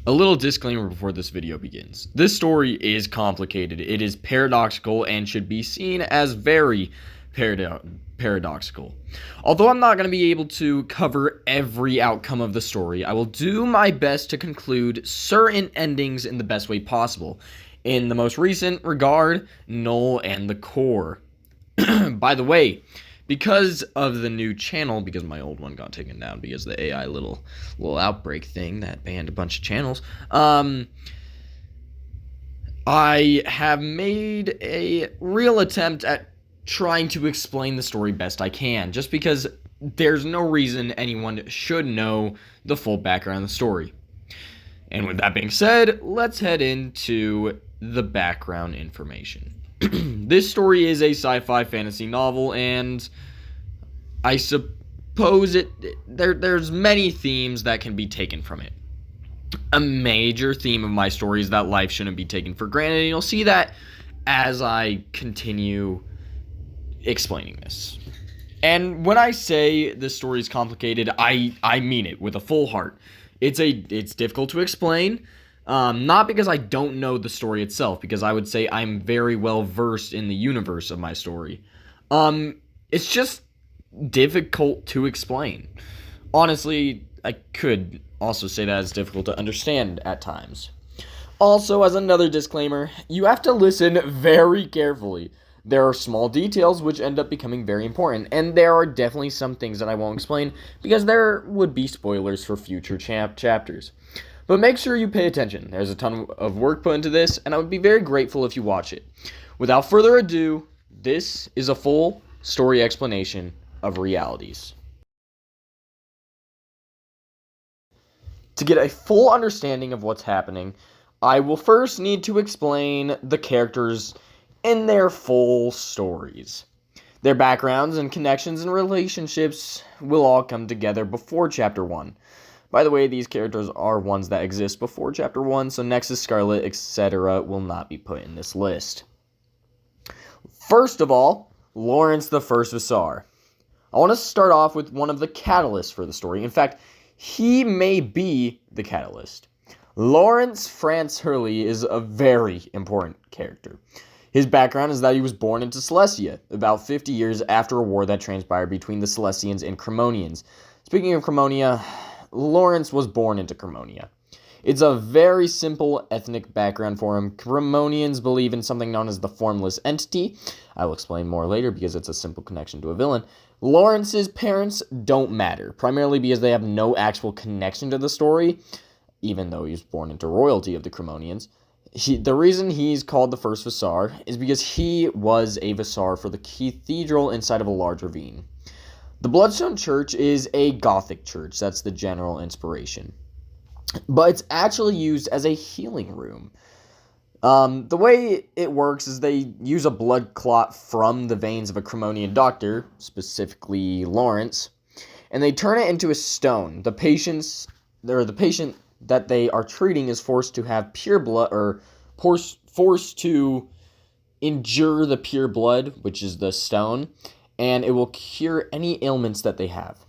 A little disclaimer before this video begins. This story is complicated. It is paradoxical and should be seen as very paradoxical. Although I'm not going to be able to cover every outcome of the story, I will do my best to conclude certain endings in the best way possible. In the most recent regard, Null and the Core. By the way, because of the new channel, because my old one got taken down because of the AI little outbreak thing that banned a bunch of channels, I have made a real attempt at trying to explain the story best I can, just because there's no reason anyone should know the full background of the story. And with that being said, let's head into the background information. This story is a sci-fi fantasy novel, and I suppose there's many themes that can be taken from it. A major theme of my story is that life shouldn't be taken for granted, and you'll see that as I continue explaining this. And when I say this story is complicated, I mean it with a full heart. It's difficult to explain. Not because I don't know the story itself, because I would say I'm very well versed in the universe of my story. It's just difficult to explain. Honestly, I could also say that it's difficult to understand at times. Also, as another disclaimer, you have to listen very carefully. There are small details which end up becoming very important, and there are definitely some things that I won't explain because there would be spoilers for future chapters. But make sure you pay attention. There's a ton of work put into this, and I would be very grateful if you watch it. Without further ado, this is a full story explanation of realities. To get a full understanding of what's happening, I will first need to explain the characters in their full stories. Their backgrounds and connections and relationships will all come together before Chapter 1. By the way, these characters are ones that exist before Chapter 1, so Nexus, Scarlet, etc. will not be put in this list. First of all, Lawrence the First Visar. I want to start off with one of the catalysts for the story. In fact, he may be the catalyst. Lawrence France Hurley is a very important character. His background is that he was born into Celestia, about 50 years after a war that transpired between the Celestians and Cremonians. Speaking of Cremonia, Lawrence was born into Cremonia. It's a very simple ethnic background for him. Cremonians believe in something known as the Formless Entity. I will explain more later because it's a simple connection to a villain. Lawrence's parents don't matter, primarily because they have no actual connection to the story, even though he was born into royalty of the Cremonians. The reason he's called the First Visar is because he was a Visar for the cathedral inside of a large ravine. The Bloodstone Church is a Gothic church, that's the general inspiration. But it's actually used as a healing room. The way it works is they use a blood clot from the veins of a Cremonian doctor, specifically Lawrence, and they turn it into a stone. The patient that they are treating is forced to have pure blood, or forced to endure the pure blood, which is the stone, and it will cure any ailments that they have.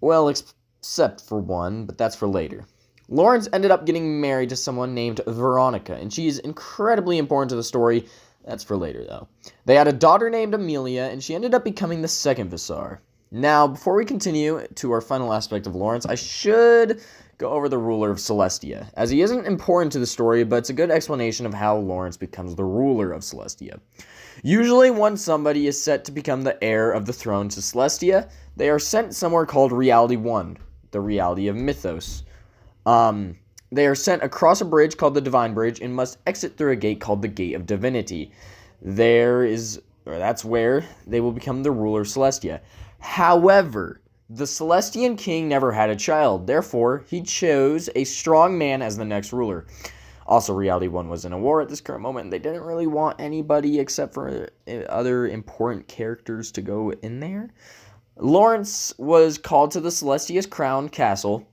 Well, except for one, but that's for later. Lawrence ended up getting married to someone named Veronica, and she is incredibly important to the story. That's for later, though. They had a daughter named Amelia, and she ended up becoming the second Visar. Now, before we continue to our final aspect of Lawrence, I should go over the ruler of Celestia, as he isn't important to the story, but it's a good explanation of how Lawrence becomes the ruler of Celestia. Usually, when somebody is set to become the heir of the throne to Celestia, they are sent somewhere called Reality 1, the reality of Mythos. They are sent across a bridge called the Divine Bridge and must exit through a gate called the Gate of Divinity. That's where they will become the ruler of Celestia. However, the Celestian king never had a child, therefore, he chose a strong man as the next ruler. Also, Reality 1 was in a war at this current moment, and they didn't really want anybody except for other important characters to go in there. Lawrence was called to the Celestia's crown castle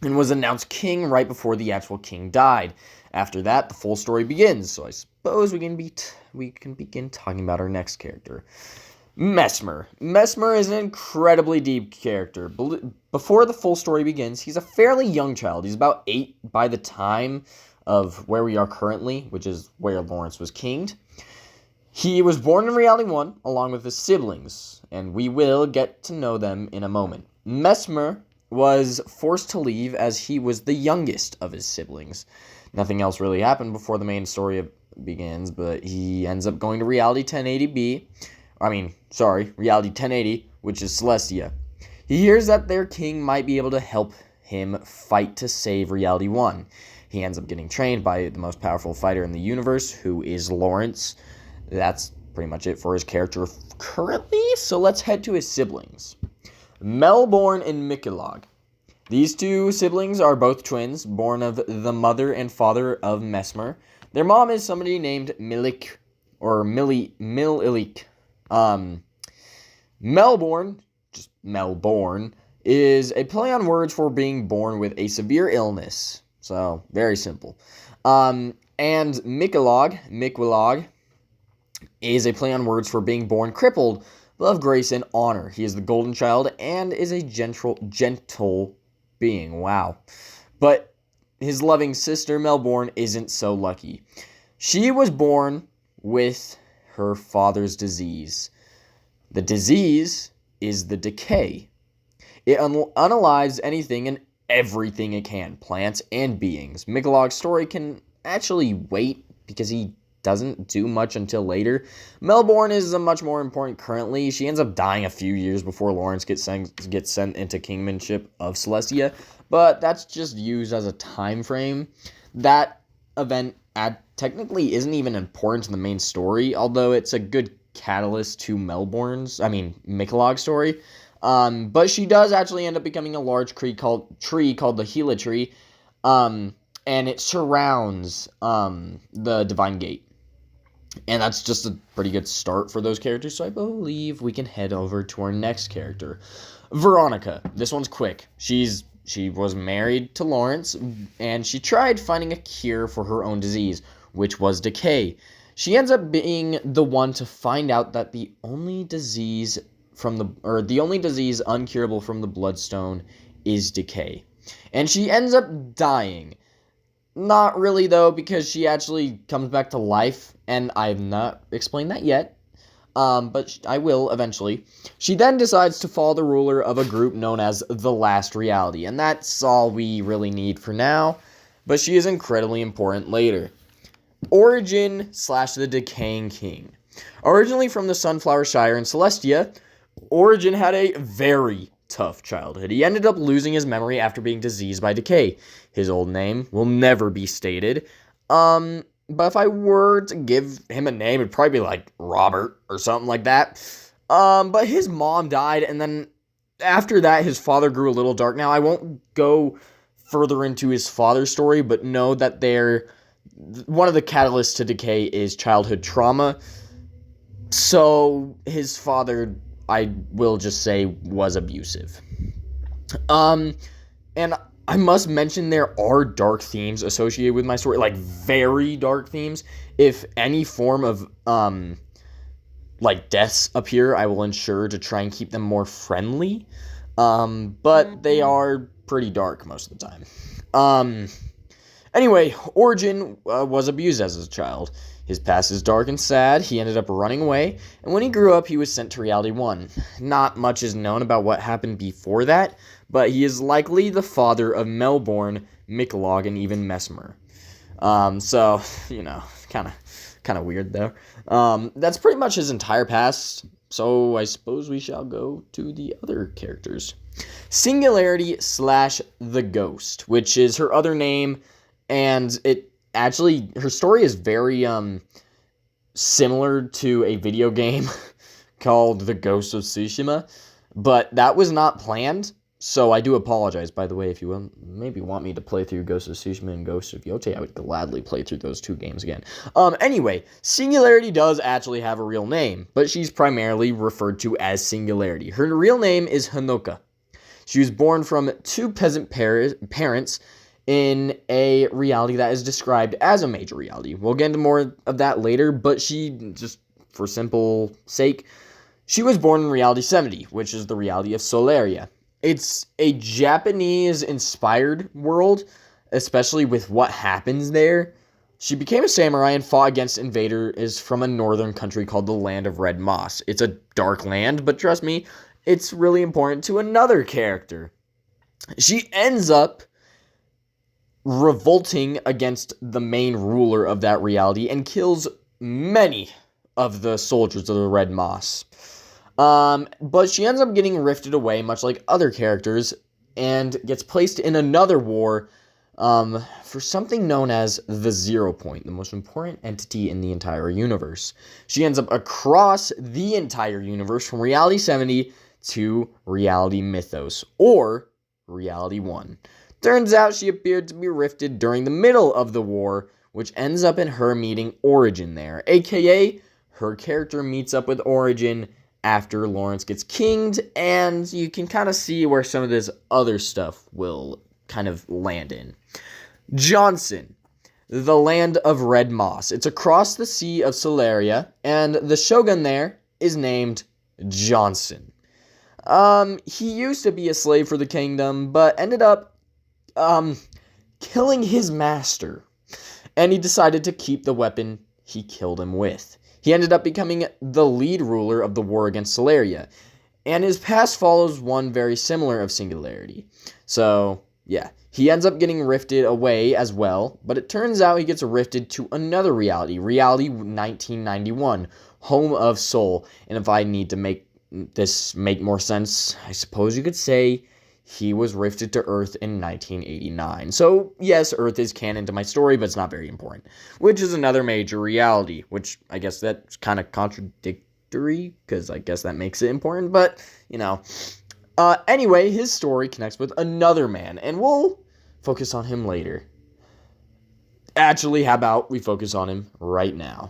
and was announced king right before the actual king died. After that, the full story begins, so I suppose we can begin talking about our next character. Mesmer. Mesmer is an incredibly deep character. Before the full story begins, he's a fairly young child. He's about 8 by the time of where we are currently, which is where Lawrence was kinged. He was born in Reality 1, along with his siblings, and we will get to know them in a moment. Mesmer was forced to leave as he was the youngest of his siblings. Nothing else really happened before the main story begins, but he ends up going to Reality 1080B. Reality 1080, which is Celestia. He hears that their king might be able to help him fight to save Reality 1. He ends up getting trained by the most powerful fighter in the universe, who is Lawrence. That's pretty much it for his character currently, so let's head to his siblings. Melbourne and Mikulog. These two siblings are both twins, born of the mother and father of Mesmer. Their mom is somebody named Milik, or Mililik. Melbourne, just Melbourne, is a play on words for being born with a severe illness. So, very simple. And Mikulog, is a play on words for being born crippled, love, grace, and honor. He is the golden child and is a gentle being. Wow. But his loving sister, Melbourne, isn't so lucky. She was born with her father's disease. The disease is the decay. It unalives anything and everything it can, plants and beings. Mikulog's story can actually wait because he doesn't do much until later. Melbourne is much more important currently. She ends up dying a few years before Lawrence gets sent into kingmanship of Celestia, but that's just used as a time frame. That event technically isn't even important to the main story, although it's a good catalyst to Mikulog's story. But she does actually end up becoming a large tree called the Gila tree, and it surrounds the Divine Gate. And that's just a pretty good start for those characters, so I believe we can head over to our next character. Veronica. This one's quick. She was married to Lawrence, and she tried finding a cure for her own disease, which was decay. She ends up being the one to find out that the only disease uncurable from the Bloodstone is decay. And she ends up dying. Not really, though, because she actually comes back to life, and I have not explained that yet, but I will eventually. She then decides to follow the ruler of a group known as the Last Reality, and that's all we really need for now, but she is incredibly important later. Origin / the Decaying King. Originally from the Sunflower Shire in Celestia, Origin had a very tough childhood. He ended up losing his memory after being diseased by decay. His old name will never be stated. But if I were to give him a name, it'd probably be like Robert or something like that. But his mom died, and then after that, his father grew a little dark. Now, I won't go further into his father's story, but know that one of the catalysts to decay is childhood trauma. So his father, I will just say, was abusive. And I must mention there are dark themes associated with my story, like very dark themes. If any form of deaths appear, I will ensure to try and keep them more friendly. But they are pretty dark most of the time. Anyway, Origin was abused as a child. His past is dark and sad. He ended up running away, and when he grew up, he was sent to Reality 1. Not much is known about what happened before that, but he is likely the father of Melbourne, Mikulog, and even Mesmer. So, kind of weird there. That's pretty much his entire past, so I suppose we shall go to the other characters. Singularity / the Ghost, which is her other name, and her story is very similar to a video game called The Ghost of Tsushima, but that was not planned, so I do apologize. By the way, if you maybe want me to play through Ghost of Tsushima and Ghost of Yote, I would gladly play through those two games again. Anyway, Singularity does actually have a real name, but she's primarily referred to as Singularity. Her real name is Hanoka. She was born from two peasant parents in a reality that is described as a major reality. We'll get into more of that later, but she, just for simple sake, She was born in Reality 70, which is the reality of Solaria. It's a Japanese-inspired world, especially with what happens there. She became a samurai and fought against invaders from a northern country called the Land of Red Moss. It's a dark land, but trust me, it's really important to another character. She ends up revolting against the main ruler of that reality and kills many of the soldiers of the Red Moss. But she ends up getting rifted away, much like other characters, and gets placed in another war for something known as the Zero Point, the most important entity in the entire universe. She ends up across the entire universe from Reality 70 to Reality Mythos, or Reality 1. Turns out she appeared to be rifted during the middle of the war, which ends up in her meeting Origin there, aka her character meets up with Origin after Lawrence gets kinged, and you can kind of see where some of this other stuff will kind of land in. Johnson, the Land of Red Moss. It's across the Sea of Solaria, and the shogun there is named Johnson. He used to be a slave for the kingdom, but ended up killing his master, and he decided to keep the weapon he killed him with. He ended up becoming the lead ruler of the war against Solaria, and his past follows one very similar of Singularity. So, yeah, he ends up getting rifted away as well, but it turns out he gets rifted to another reality, Reality 1991, Home of Soul, and if I need to make this make more sense, I suppose you could say he was rifted to Earth in 1989. So, yes, Earth is canon to my story, but it's not very important. Which is another major reality, which I guess that's kind of contradictory, because I guess that makes it important, but, you know. Anyway, his story connects with another man, and we'll focus on him later. Actually, how about we focus on him right now?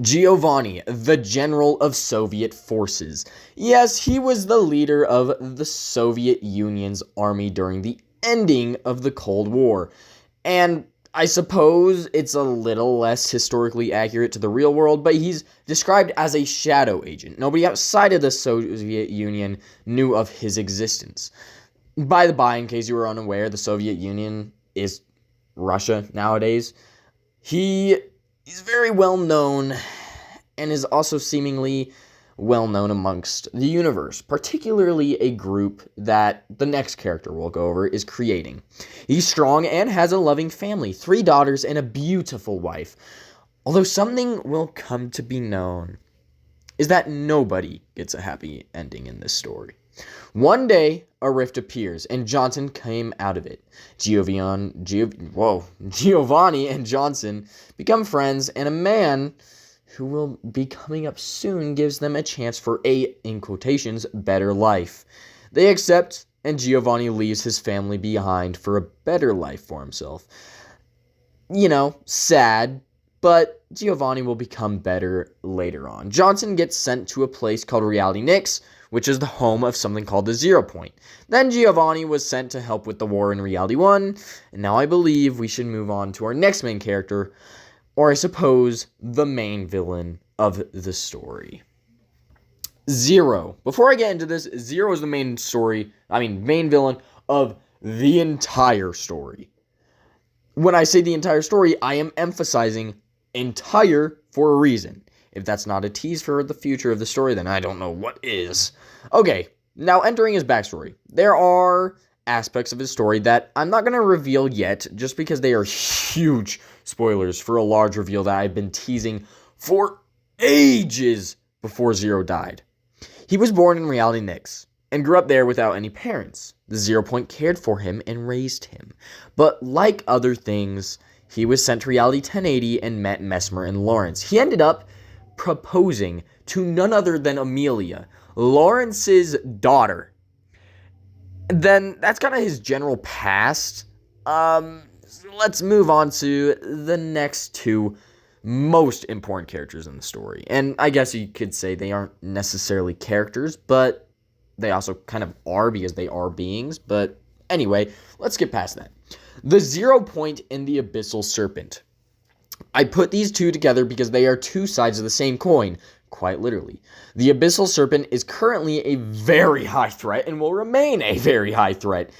Giovanni, the general of Soviet forces. Yes, he was the leader of the Soviet Union's army during the ending of the Cold War. And I suppose it's a little less historically accurate to the real world, but he's described as a shadow agent. Nobody outside of the Soviet Union knew of his existence. By the by, in case you were unaware, the Soviet Union is Russia nowadays. He's very well known and is also seemingly well known amongst the universe, particularly a group that the next character we'll go over is creating. He's strong and has a loving family, 3 daughters and a beautiful wife. Although something will come to be known is that nobody gets a happy ending in this story. One day, a rift appears, and Johnson came out of it. Giovanni and Johnson become friends, and a man who will be coming up soon gives them a chance for a, in quotations, better life. They accept, and Giovanni leaves his family behind for a better life for himself. You know, sad, but Giovanni will become better later on. Johnson gets sent to a place called Reality Nix, which is the home of something called the Zero Point. Then Giovanni was sent to help with the war in Reality 1, and now I believe we should move on to our next main character, or I suppose the main villain of the story. Zero. Before I get into this, Zero is the main villain of the entire story. When I say the entire story, I am emphasizing entire for a reason. If that's not a tease for the future of the story, then I don't know what is. Okay, now entering his backstory. There are aspects of his story that I'm not going to reveal yet, just because they are huge spoilers for a large reveal that I've been teasing for ages before Zero died. He was born in Reality Nix, and grew up there without any parents. The Zero Point cared for him and raised him. But like other things, he was sent to Reality 1080 and met Mesmer and Lawrence. He ended up proposing to none other than Amelia, Lawrence's daughter. Then that's kind of his general past. Let's move on to the next 2 most important characters in the story. And I guess you could say they aren't necessarily characters, but they also kind of are because they are beings. But anyway, let's get past that. The Zero Point and the Abyssal Serpent. I put these 2 together because they are 2 sides of the same coin. quite literally. The Abyssal Serpent is currently a very high threat and will remain a very high threat,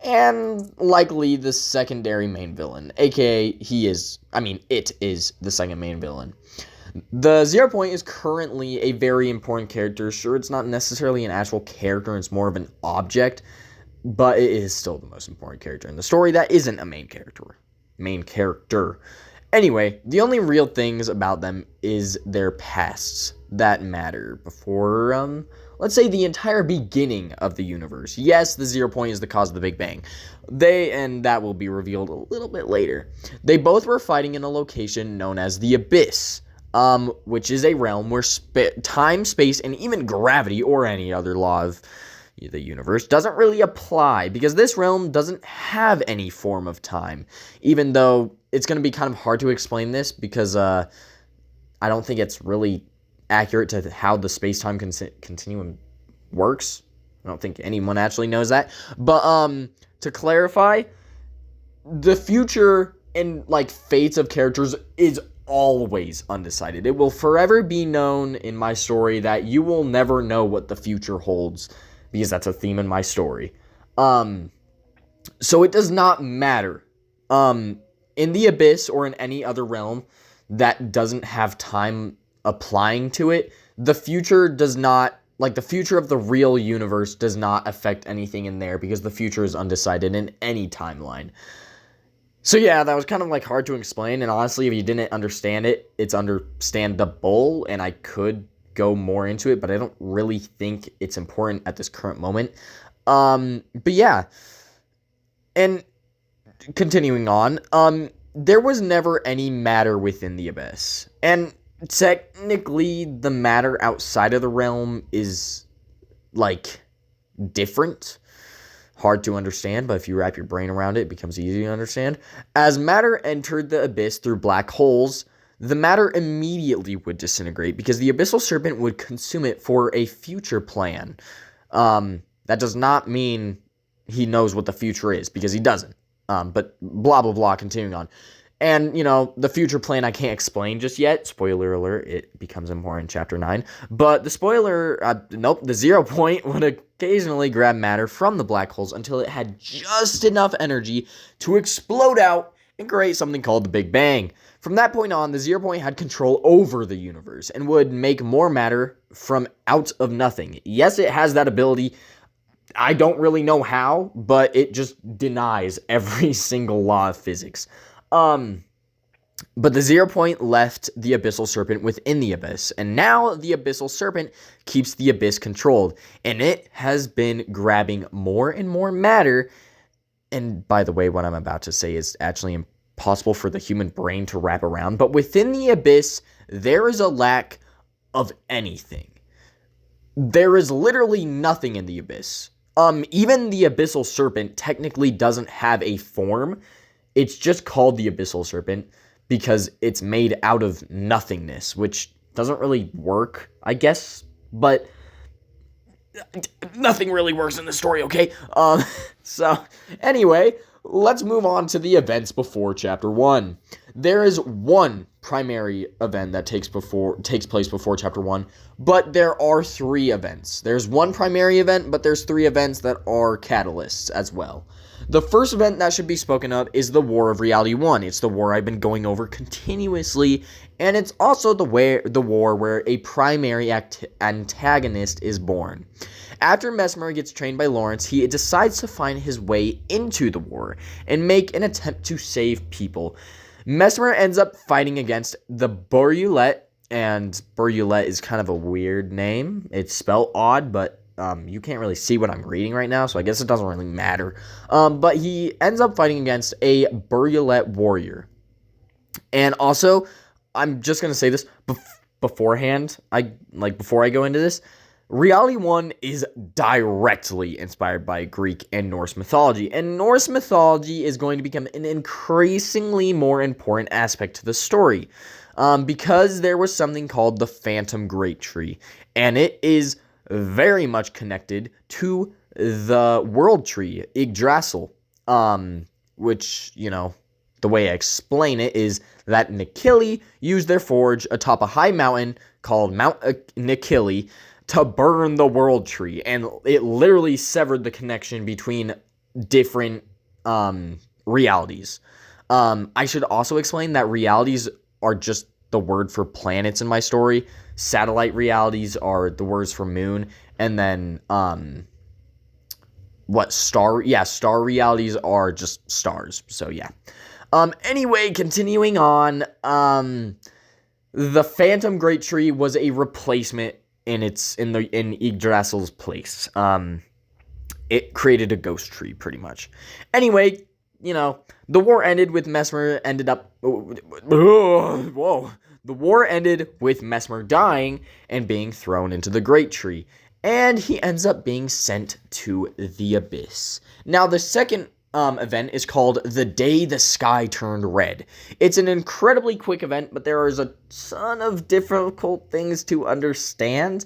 and likely the secondary main villain, aka it is the second main villain. The 0 Point is currently a very important character. Sure, it's not necessarily an actual character, it's more of an object, but it is still the most important character in the story that isn't a main character. Anyway, the only real things about them is their pasts that matter before, let's say, the entire beginning of the universe. Yes, the 0 Point is the cause of the Big Bang. And that will be revealed a little bit later. They both were fighting in a location known as the Abyss, which is a realm where time, space, and even gravity or any other law of the universe doesn't really apply, because this realm doesn't have any form of time, even though it's going to be kind of hard to explain this because I don't think it's really accurate to how the space-time continuum works. I don't think anyone actually knows that. But to clarify, the future and fates of characters is always undecided. It will forever be known in my story that you will never know what the future holds, because that's a theme in my story. So it does not matter. In the Abyss or in any other realm that doesn't have time applying to it, the future does not, the future of the real universe does not affect anything in there, because the future is undecided in any timeline. So yeah, that was kind of hard to explain, and honestly, if you didn't understand it, it's understandable, and I could go more into it, but I don't really think it's important at this current moment. But yeah, and continuing on, there was never any matter within the Abyss, and technically the matter outside of the realm is different. Hard to understand, but if you wrap your brain around it, it becomes easy to understand. As matter entered the Abyss through black holes, the matter immediately would disintegrate because the Abyssal Serpent would consume it for a future plan. That does not mean he knows what the future is, because he doesn't. But blah, blah, blah, continuing on. And, the future plan I can't explain just yet. Spoiler alert, it becomes important in Chapter 9. But the the 0 Point would occasionally grab matter from the black holes until it had just enough energy to explode out and create something called the Big Bang. From that point on, the 0 Point had control over the universe and would make more matter from out of nothing. Yes, it has that ability. I don't really know how, but it just denies every single law of physics. But the 0 Point left the Abyssal Serpent within the Abyss, and now the Abyssal Serpent keeps the Abyss controlled, and it has been grabbing more and more matter. And by the way, what I'm about to say is actually impossible for the human brain to wrap around, but within the Abyss, there is a lack of anything. There is literally nothing in the Abyss. Even the Abyssal Serpent technically doesn't have a form. It's just called the Abyssal Serpent because it's made out of nothingness, which doesn't really work, I guess, but nothing really works in the story, okay? So, anyway, let's move on to the events before Chapter 1. There is one primary event that takes place before Chapter 1, but there are 3 events. There's one primary event, but there's 3 events that are catalysts as well. The first event that should be spoken of is the War of Reality 1. It's the war I've been going over continuously, and it's also the war where a primary antagonist is born. After Mesmer gets trained by Lawrence, he decides to find his way into the war and make an attempt to save people. Mesmer ends up fighting against the Burulette, and Burulette is kind of a weird name. It's spelled odd, but you can't really see what I'm reading right now, so I guess it doesn't really matter. But he ends up fighting against a Burulette warrior. And also, I'm just going to say this beforehand, before I go into this, Reality 1 is directly inspired by Greek and Norse mythology, and Norse mythology is going to become an increasingly more important aspect to the story, because there was something called the Phantom Great Tree, and it is very much connected to the World Tree, Yggdrasil, which, the way I explain it is that Nikili used their forge atop a high mountain called Mount Nikili to burn the World Tree, and it literally severed the connection between different realities. I should also explain that realities are just the word for planets in my story. Satellite realities are the words for moon, and then star realities are just stars. So yeah. Anyway, continuing on, the Phantom Great Tree was a replacement in Yggdrasil's place. It created a ghost tree, pretty much. Anyway, the war ended with Messmer The war ended with Messmer dying and being thrown into the Great Tree, and he ends up being sent to the Abyss. Now, the second event is called The Day the Sky Turned Red. It's an incredibly quick event, but there is a ton of difficult things to understand.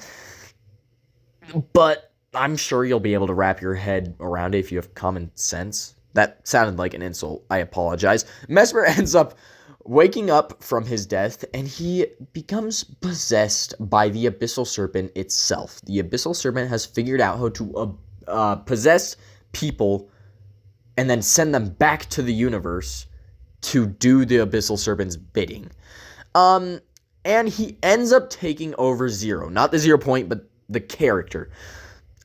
But I'm sure you'll be able to wrap your head around it if you have common sense. That sounded like an insult. I apologize. Messmer ends up waking up from his death, and he becomes possessed by the Abyssal Serpent itself. The Abyssal Serpent has figured out how to possess people and then send them back to the universe to do the Abyssal Serpent's bidding. And he ends up taking over Zero. Not the 0 point, but the character.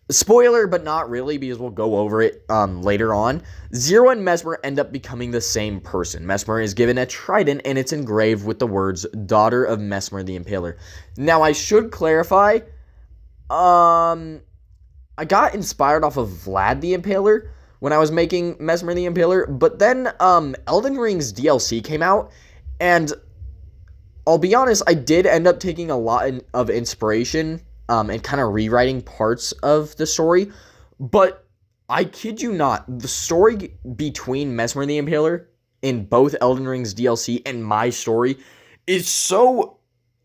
Spoiler, but not really, because we'll go over it later on. Zero and Messmer end up becoming the same person. Messmer is given a trident, and it's engraved with the words, Daughter of Messmer the Impaler. Now, I should clarify, I got inspired off of Vlad the Impaler when I was making Messmer the Impaler, but then Elden Ring's DLC came out, and I'll be honest, I did end up taking a lot of inspiration and kind of rewriting parts of the story, but I kid you not, the story between Messmer the Impaler in both Elden Ring's DLC and my story is so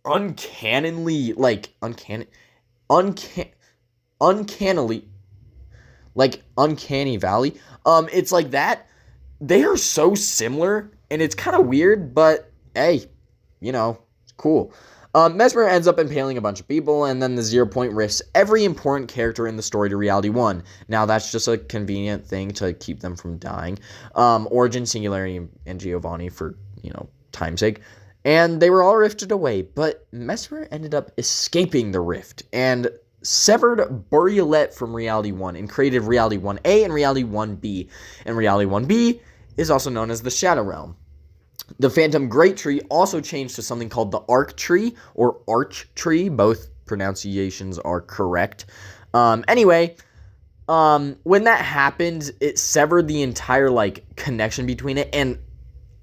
uncannily, Uncanny Valley. It's like that. They are so similar, and it's kind of weird, but hey, it's cool. Messmer ends up impaling a bunch of people, and then the 0 point rifts every important character in the story to Reality 1. Now, that's just a convenient thing to keep them from dying. Origin, Singularity, and Giovanni for, time's sake. And they were all rifted away, but Messmer ended up escaping the rift, and severed Burialet from Reality 1, and created Reality 1A and Reality 1B. And Reality 1B is also known as the Shadow Realm. The Phantom Great Tree also changed to something called the Arc Tree, or Arch Tree. Both pronunciations are correct. Anyway, when that happened, it severed the entire, connection between it, and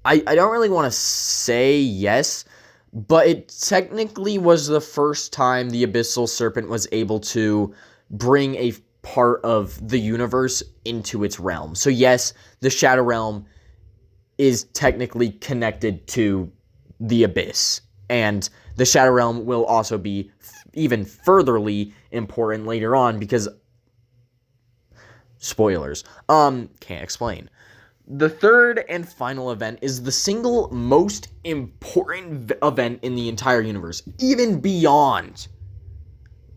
I don't really want to say yes, but it technically was the first time the Abyssal Serpent was able to bring a part of the universe into its realm. So yes, the Shadow Realm is technically connected to the Abyss, and the Shadow Realm will also be even furtherly important later on, because spoilers, can't explain. The third and final event is the single most important event in the entire universe, even beyond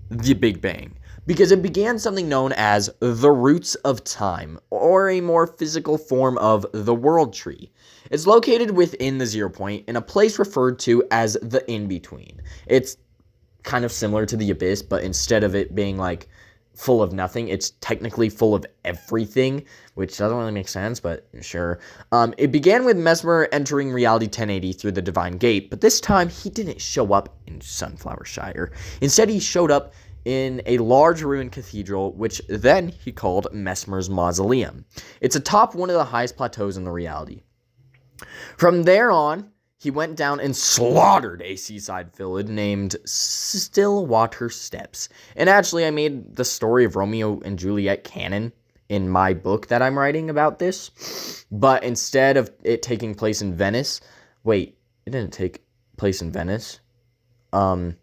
the Big Bang, because it began something known as the Roots of Time, or a more physical form of the World Tree. It's located within the 0 point in a place referred to as the In-Between. It's kind of similar to the Abyss, but instead of it being full of nothing, it's technically full of everything, which doesn't really make sense, but sure. It began with Messmer entering Reality 1080 through the Divine Gate, but this time he didn't show up in Sunflower Shire. Instead, he showed up in a large ruined cathedral, which then he called Messmer's Mausoleum. It's atop one of the highest plateaus in the reality. From there on, he went down and slaughtered a seaside village named Stillwater Steps. And actually, I made the story of Romeo and Juliet canon in my book that I'm writing about this. But instead of it taking place in Venice, it didn't take place in Venice. It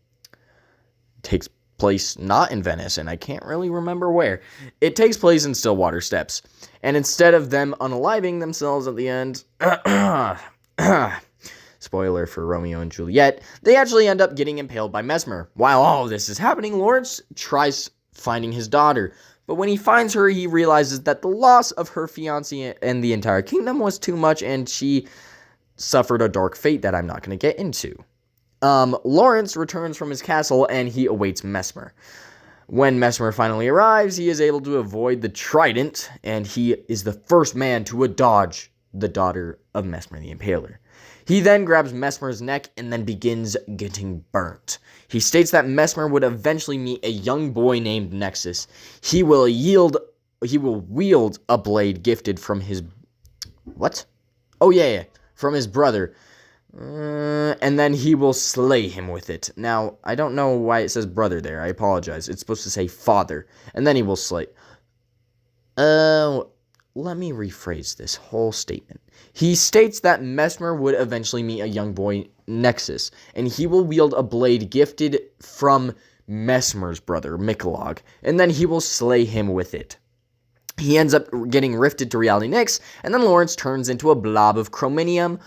takes place not in Venice, and I can't really remember where. It takes place in Stillwater Steps. And instead of them unaliving themselves at the end, spoiler for Romeo and Juliet, they actually end up getting impaled by Mesmer. While all of this is happening, Lawrence tries finding his daughter. But when he finds her, he realizes that the loss of her fiancé and the entire kingdom was too much, and she suffered a dark fate that I'm not going to get into. Lawrence returns from his castle, and he awaits Mesmer. When Mesmer finally arrives, he is able to avoid the trident, and he is the first man to dodge the daughter of Mesmer the Impaler. He then grabs Mesmer's neck and then begins getting burnt. He states that Mesmer would eventually meet a young boy named Nexus. He will wield a blade gifted from his... What? Oh, yeah. From his brother. And then he will slay him with it. Now, I don't know why it says brother there. I apologize. It's supposed to say father. And then he will slay... Let me rephrase this whole statement. He states that Mesmer would eventually meet a young boy, Nexus, and he will wield a blade gifted from Mesmer's brother, Mikolog, and then he will slay him with it. He ends up getting rifted to Reality Nyx, and then Lawrence turns into a blob of chromium.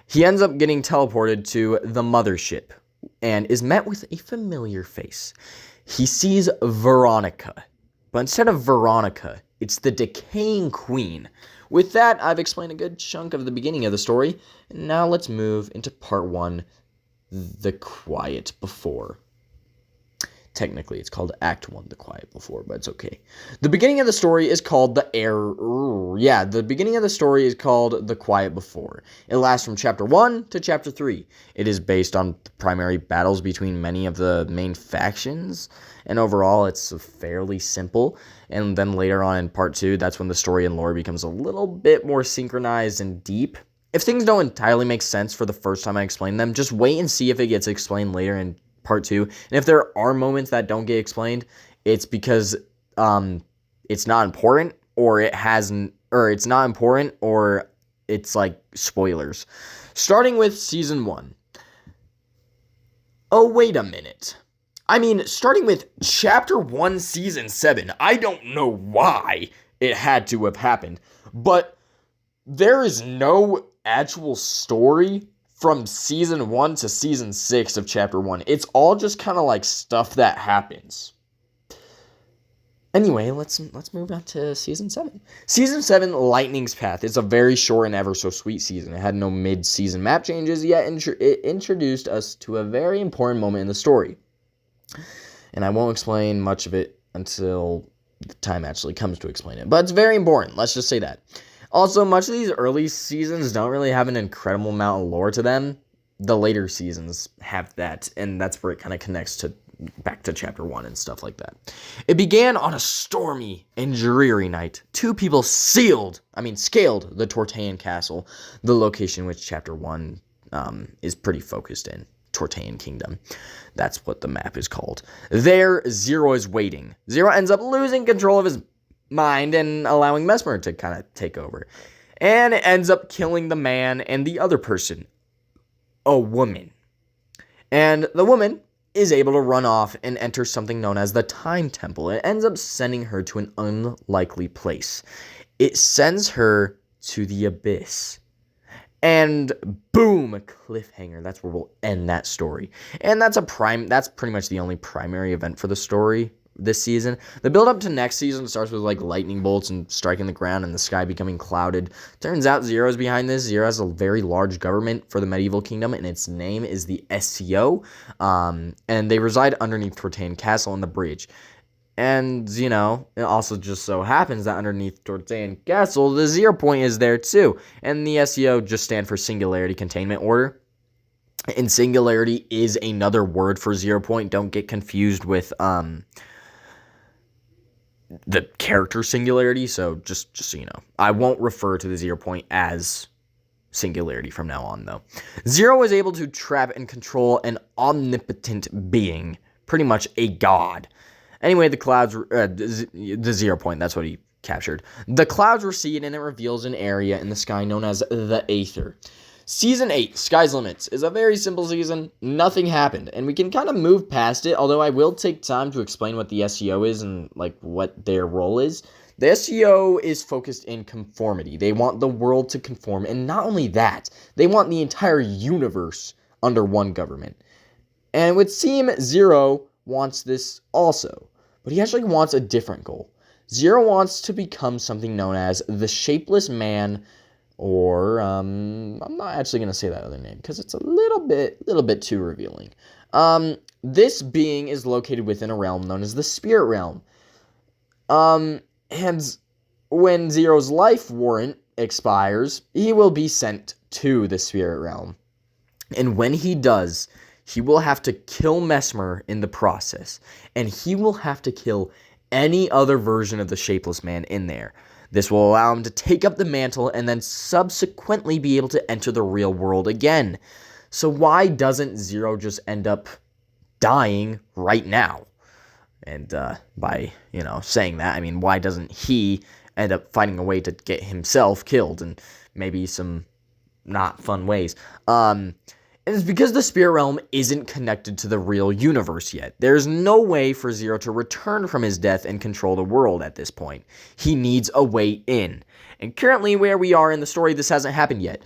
He ends up getting teleported to the mothership, and is met with a familiar face. He sees Veronica. But instead of Veronica, it's the Decaying Queen. With that, I've explained a good chunk of the beginning of the story, and now let's move into part 1, The Quiet Before. Technically, it's called Act 1, The Quiet Before, but it's okay. The beginning of the story is called The Quiet Before. It lasts from Chapter 1 to Chapter 3. It is based on the primary battles between many of the main factions, and overall, it's fairly simple. And then later on in Part 2, that's when the story and lore becomes a little bit more synchronized and deep. If things don't entirely make sense for the first time I explain them, just wait and see if it gets explained later in Part 2. And if there are moments that don't get explained, it's because it's not important, or it's not important, or it's like spoilers. Starting with Season 1. Oh, wait a minute. Starting with Chapter 1, Season 7. I don't know why it had to have happened, but there is no actual story from Season 1 to Season 6 of Chapter 1. It's all just kind of like stuff that happens. Anyway, let's move on to Season 7. Season 7, Lightning's Path. It's a very short and ever so sweet season. It had no mid-season map changes, yet it introduced us to a very important moment in the story. And I won't explain much of it until the time actually comes to explain it. But it's very important. Let's just say that. Also, much of these early seasons don't really have an incredible amount of lore to them. The later seasons have that, and that's where it kind of connects back to Chapter 1 and stuff like that. It began on a stormy and dreary night. Two people scaled the Tortaean Castle, the location which Chapter 1 is pretty focused in. Tortaean Kingdom. That's what the map is called. There, Zero is waiting. Zero ends up losing control of his mind and allowing Mesmer to kind of take over. And it ends up killing the man and the other person, a woman. And the woman is able to run off and enter something known as the Time Temple. It ends up sending her to an unlikely place. It sends her to the Abyss. And boom, a cliffhanger. That's where we'll end that story. And that's pretty much the only primary event for the story this season. The build up to next season starts with like lightning bolts and striking the ground and the sky becoming clouded. Turns out Zero's behind this. Zero has a very large government for the medieval kingdom, and its name is the SCO. And they reside underneath Tortaean Castle in the bridge. And, it also just so happens that underneath Tortaean Castle, the 0 point is there too. And the SCO just stand for Singularity Containment Order. And Singularity is another word for 0 point. Don't get confused with the character Singularity. So just so you know, I won't refer to the 0 point as Singularity from now on, though. Zero is able to trap and control an omnipotent being, pretty much a god. Anyway, the clouds, the 0 point, that's what he captured. The clouds recede and it reveals an area in the sky known as the Aether. Season 8, Sky's Limits, is a very simple season. Nothing happened, and we can kind of move past it, although I will take time to explain what the SEO is and like what their role is. The SEO is focused in conformity. They want the world to conform, and not only that, they want the entire universe under one government. And it would seem Zero wants this also, but he actually wants a different goal. Zero wants to become something known as the Shapeless Man, or I'm not actually going to say that other name because it's a little bit too revealing. This being is located within a realm known as the Spirit Realm. And when Zero's life warrant expires, he will be sent to the Spirit Realm. And when he does, he will have to kill Mesmer in the process. And he will have to kill any other version of the Shapeless Man in there. This will allow him to take up the mantle and then subsequently be able to enter the real world again. So why doesn't Zero just end up dying right now? And by, saying that, I mean, why doesn't he end up finding a way to get himself killed in maybe some not fun ways? And it's because the Spirit Realm isn't connected to the real universe yet. There's no way for Zero to return from his death and control the world at this point. He needs a way in. And currently, where we are in the story, this hasn't happened yet.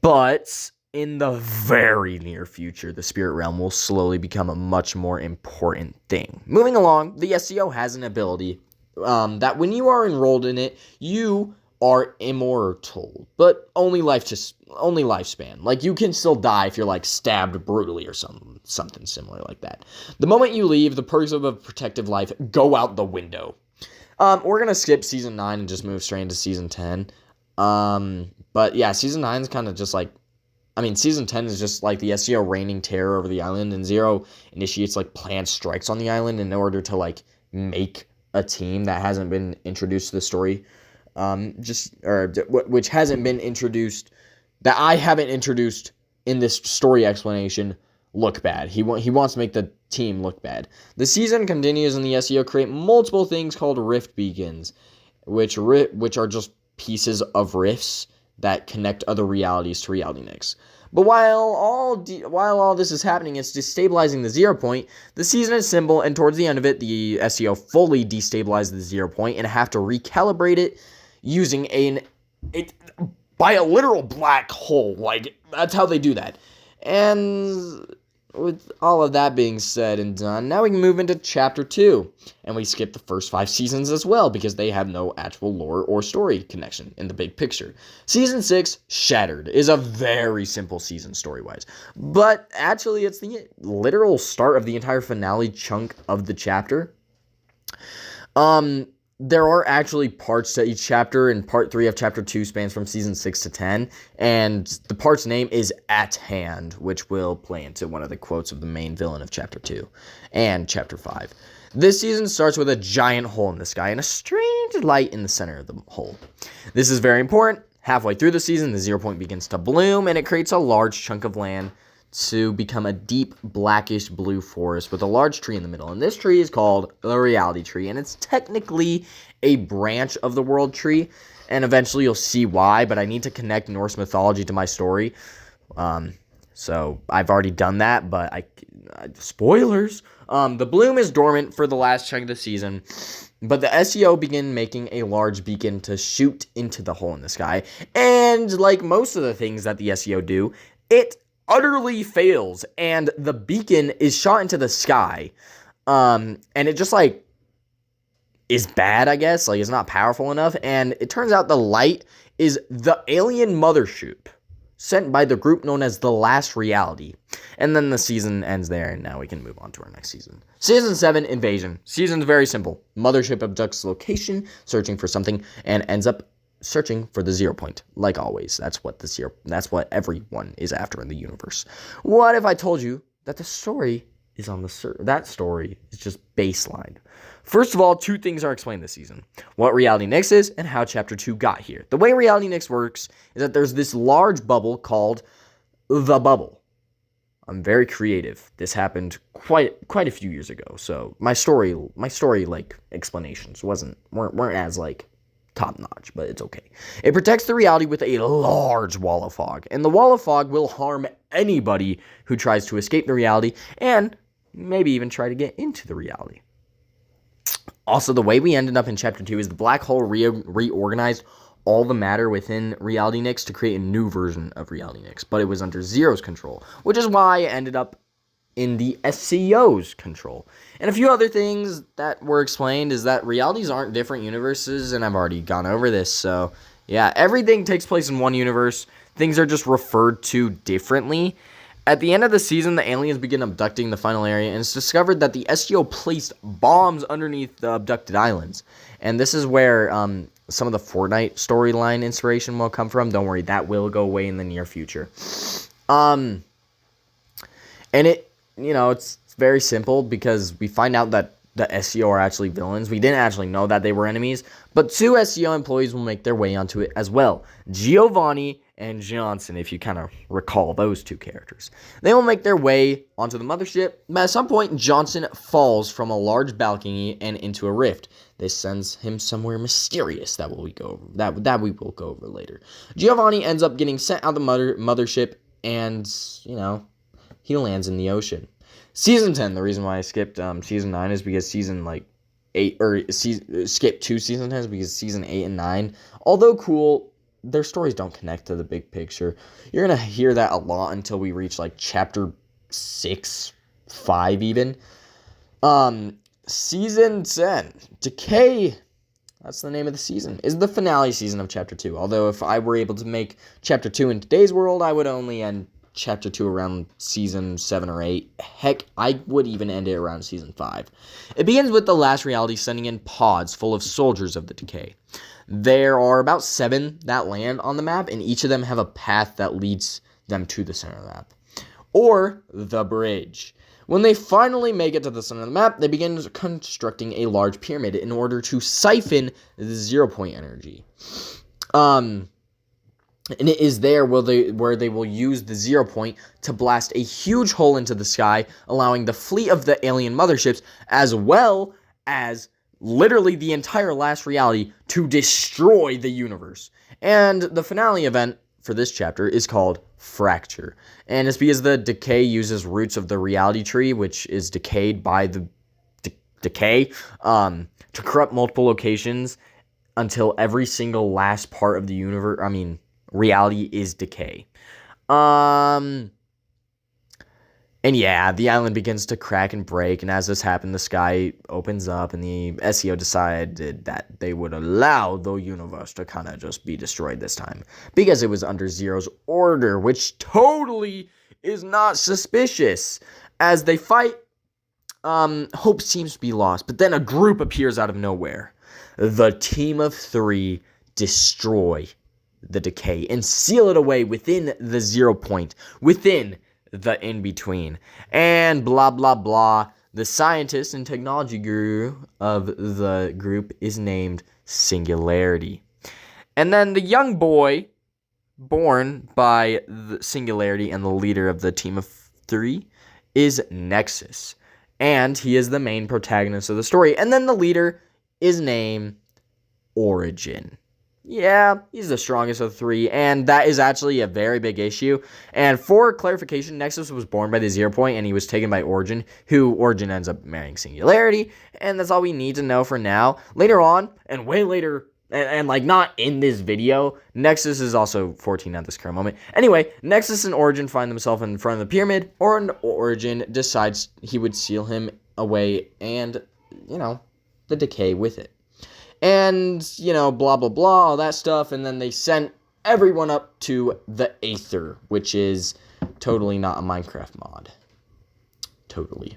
But in the very near future, the Spirit Realm will slowly become a much more important thing. Moving along, the SEO has an ability that when you are enrolled in it, you are immortal, but only lifespan. Like, you can still die if you're, like, stabbed brutally or something similar like that. The moment you leave, the perks of a protective life go out the window. We're gonna skip Season 9 and just move straight into Season 10. But yeah, Season 9 is kind of just like, Season 10 is just like the SEO raining terror over the island, and Zero initiates, like, planned strikes on the island in order to, like, make a team that hasn't been introduced to the story. Which hasn't been introduced, that I haven't introduced in this story explanation, look bad. He wants to make the team look bad. The season continues, and the SEO create multiple things called rift beacons, which are just pieces of rifts that connect other realities to Reality Nix. But while all this is happening, it's destabilizing the 0 point. The season is simple, and towards the end of it, the SEO fully destabilizes the 0 point and have to recalibrate it using by a literal black hole. Like, that's how they do that. And with all of that being said and done, now we can move into Chapter 2. And we skip the first 5 seasons as well, because they have no actual lore or story connection in the big picture. Season 6, Shattered, is a very simple season story-wise. But actually, it's the literal start of the entire finale chunk of the chapter. There are actually parts to each chapter, and part 3 of chapter 2 spans from season 6 to 10, and the part's name is At Hand, which will play into one of the quotes of the main villain of chapter 2 and chapter 5. This season starts with a giant hole in the sky and a strange light in the center of the hole. This is very important. Halfway through the season, the 0 point begins to bloom, and it creates a large chunk of land to become a deep blackish blue forest with a large tree in the middle. And this tree is called the Reality Tree, and it's technically a branch of the World Tree, and eventually you'll see why, but I need to connect Norse mythology to my story. So I've already done that, but spoilers. The bloom is dormant for the last chunk of the season, but the SEO begin making a large beacon to shoot into the hole in the sky. And like most of the things that the SEO do, it utterly fails, and the beacon is shot into the sky, and it just like is bad, I guess. Like, it's not powerful enough, and it turns out the light is the alien mothership sent by the group known as The Last Reality. And then the season ends there, and now we can move on to our next season. Season 7, Invasion. Season's very simple. Mothership abducts location, searching for something, and ends up searching for the 0 point. Like always, that's what everyone is after in the universe. What if I told you that the story is on that story is just baseline? First of all, 2 things are explained this season: what Reality Nix is and how Chapter 2 got here. The way Reality Nix works is that there's this large bubble called the Bubble. I'm very creative. This happened quite a few years ago, so my story like explanations weren't as like top notch, but it's okay. It protects the reality with a large wall of fog, and the wall of fog will harm anybody who tries to escape the reality and maybe even try to get into the reality. Also, the way we ended up in Chapter 2 is the black hole reorganized all the matter within Reality Nyx to create a new version of Reality Nyx, but it was under Zero's control, which is why it ended up in the SCO's control. And a few other things that were explained is that realities aren't different universes, and I've already gone over this, so yeah, everything takes place in one universe. Things are just referred to differently. At the end of the season, the aliens begin abducting the final area, and it's discovered that the SGO placed bombs underneath the abducted islands. And this is where some of the Fortnite storyline inspiration will come from. Don't worry, that will go away in the near future. And it's very simple because we find out that the SCO are actually villains. We didn't actually know that they were enemies, but 2 SCO employees will make their way onto it as well. Giovanni and Johnson, if you kind of recall those 2 characters. They will make their way onto the mothership, but at some point, Johnson falls from a large balcony and into a rift. This sends him somewhere mysterious that we will go over later. Giovanni ends up getting sent out the mothership, and, he lands in the ocean. Season 10, the reason why I skipped Season 9 is because Season 8, skipped 2 Season 10s because Season 8 and 9, although cool, their stories don't connect to the big picture. You're going to hear that a lot until we reach, Chapter 6, 5 even. Season 10, Decay, that's the name of the season, is the finale season of Chapter 2. Although if I were able to make Chapter 2 in today's world, I would only end Chapter 2 around Season 7 or 8. Heck, I would even end it around Season 5. It begins with the last reality sending in pods full of soldiers of the Decay. There are about 7 that land on the map, and each of them have a path that leads them to the center of the map. Or the bridge. When they finally make it to the center of the map, they begin constructing a large pyramid in order to siphon the 0 point energy. And it is there where they will use the 0 point to blast a huge hole into the sky, allowing the fleet of the alien motherships, as well as literally the entire last reality, to destroy the universe. And the finale event for this chapter is called Fracture. And it's because the Decay uses roots of the reality tree, which is decayed by the decay, to corrupt multiple locations until every single last part of the universe, reality is decay. And yeah, the island begins to crack and break, and as this happened, the sky opens up, and the SEO decided that they would allow the universe to kind of just be destroyed this time, because it was under Zero's order, which totally is not suspicious. As they fight, hope seems to be lost, but then a group appears out of nowhere. The team of 3 destroy the Decay and seal it away within the 0 point, within the in-between, and blah blah blah. The scientist and technology guru of the group is named Singularity, and then the young boy born by the Singularity and the leader of the team of 3 is Nexus, and he is the main protagonist of the story. And then the leader is named Origin. Yeah, he's the strongest of the 3, and that is actually a very big issue. And for clarification, Nexus was born by the 0 point, and he was taken by Origin, who Origin ends up marrying Singularity, and that's all we need to know for now. Later on, and way later, and not in this video, Nexus is also 14 at this current moment. Anyway, Nexus and Origin find themselves in front of the pyramid, or Origin decides he would seal him away, and, the Decay with it. And, blah, blah, blah, all that stuff. And then they sent everyone up to the Aether, which is totally not a Minecraft mod. Totally.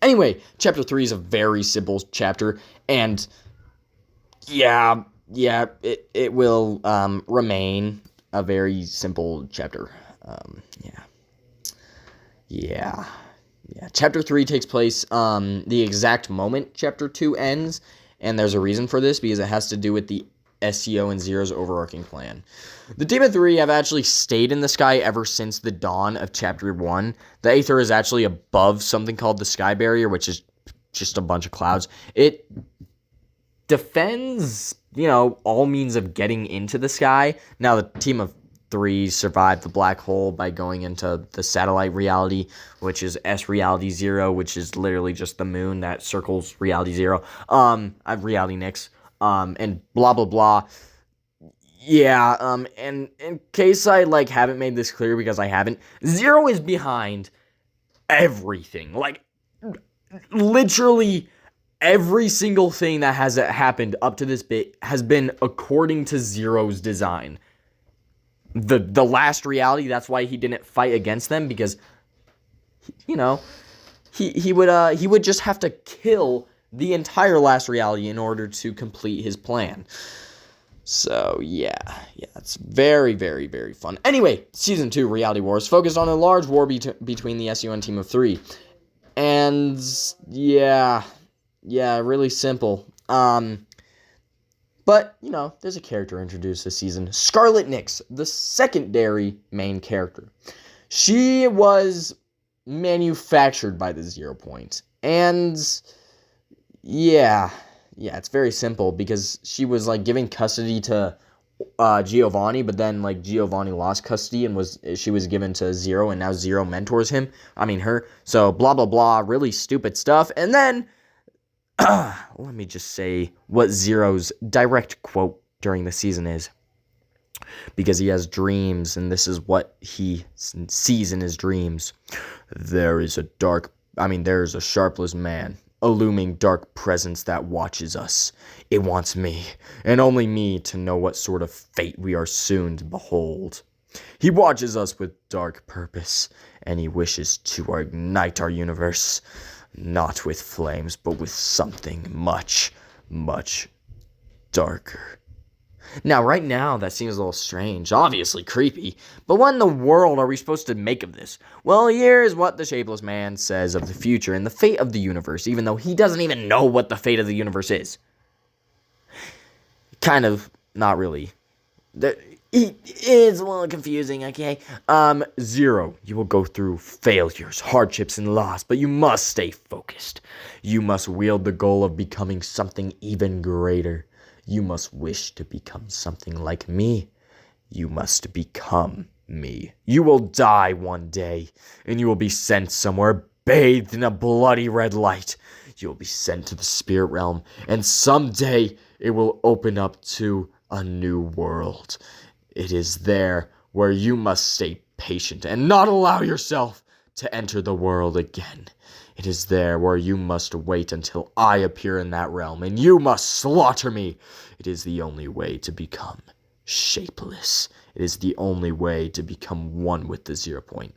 Anyway, Chapter 3 is a very simple chapter. And, yeah, it will remain a very simple chapter. Yeah. Chapter 3 takes place the exact moment Chapter 2 ends, and there's a reason for this, because it has to do with the SEO and Zero's overarching plan. The Team of 3 have actually stayed in the sky ever since the dawn of Chapter 1. The Aether is actually above something called the Sky Barrier, which is just a bunch of clouds. It defends, all means of getting into the sky. Now, the team of three survived the black hole by going into the satellite reality, which is S Reality Zero, which is literally just the moon that circles Reality Zero. Reality Nix. And blah, blah, blah. Yeah, and in case I, haven't made this clear because I haven't, Zero is behind everything. Literally every single thing that has happened up to this bit has been according to Zero's design. The last reality, that's why he didn't fight against them, because, he would just have to kill the entire last reality in order to complete his plan. So, yeah, it's very, very, very fun. Anyway, Season 2, Reality Wars, focused on a large war between the SUN team of three. And, yeah, really simple. But, there's a character introduced this season. Scarlet Nix, the secondary main character. She was manufactured by the 0 Point. And, yeah, it's very simple because she was, giving custody to Giovanni, but then, Giovanni lost custody and she was given to Zero, and now Zero mentors her. So, blah, blah, blah, really stupid stuff. And then, let me just say what Zero's direct quote during the season is. Because he has dreams, and this is what he sees in his dreams. There is a sharpless man, a looming dark presence that watches us. It wants me, and only me, to know what sort of fate we are soon to behold. He watches us with dark purpose, and he wishes to ignite our universe. Not with flames, but with something much, much darker. Now, right now, that seems a little strange, obviously creepy, but what in the world are we supposed to make of this? Well, here's what the Shapeless Man says of the future and the fate of the universe, even though he doesn't even know what the fate of the universe is. Kind of, not really. It's a little confusing, okay? Zero, you will go through failures, hardships, and loss, but you must stay focused. You must wield the goal of becoming something even greater. You must wish to become something like me. You must become me. You will die one day, and you will be sent somewhere bathed in a bloody red light. You will be sent to the spirit realm, and someday it will open up to a new world. It is there where you must stay patient and not allow yourself to enter the world again. It is there where you must wait until I appear in that realm, and you must slaughter me. It is the only way to become shapeless. It is the only way to become one with the 0 Point.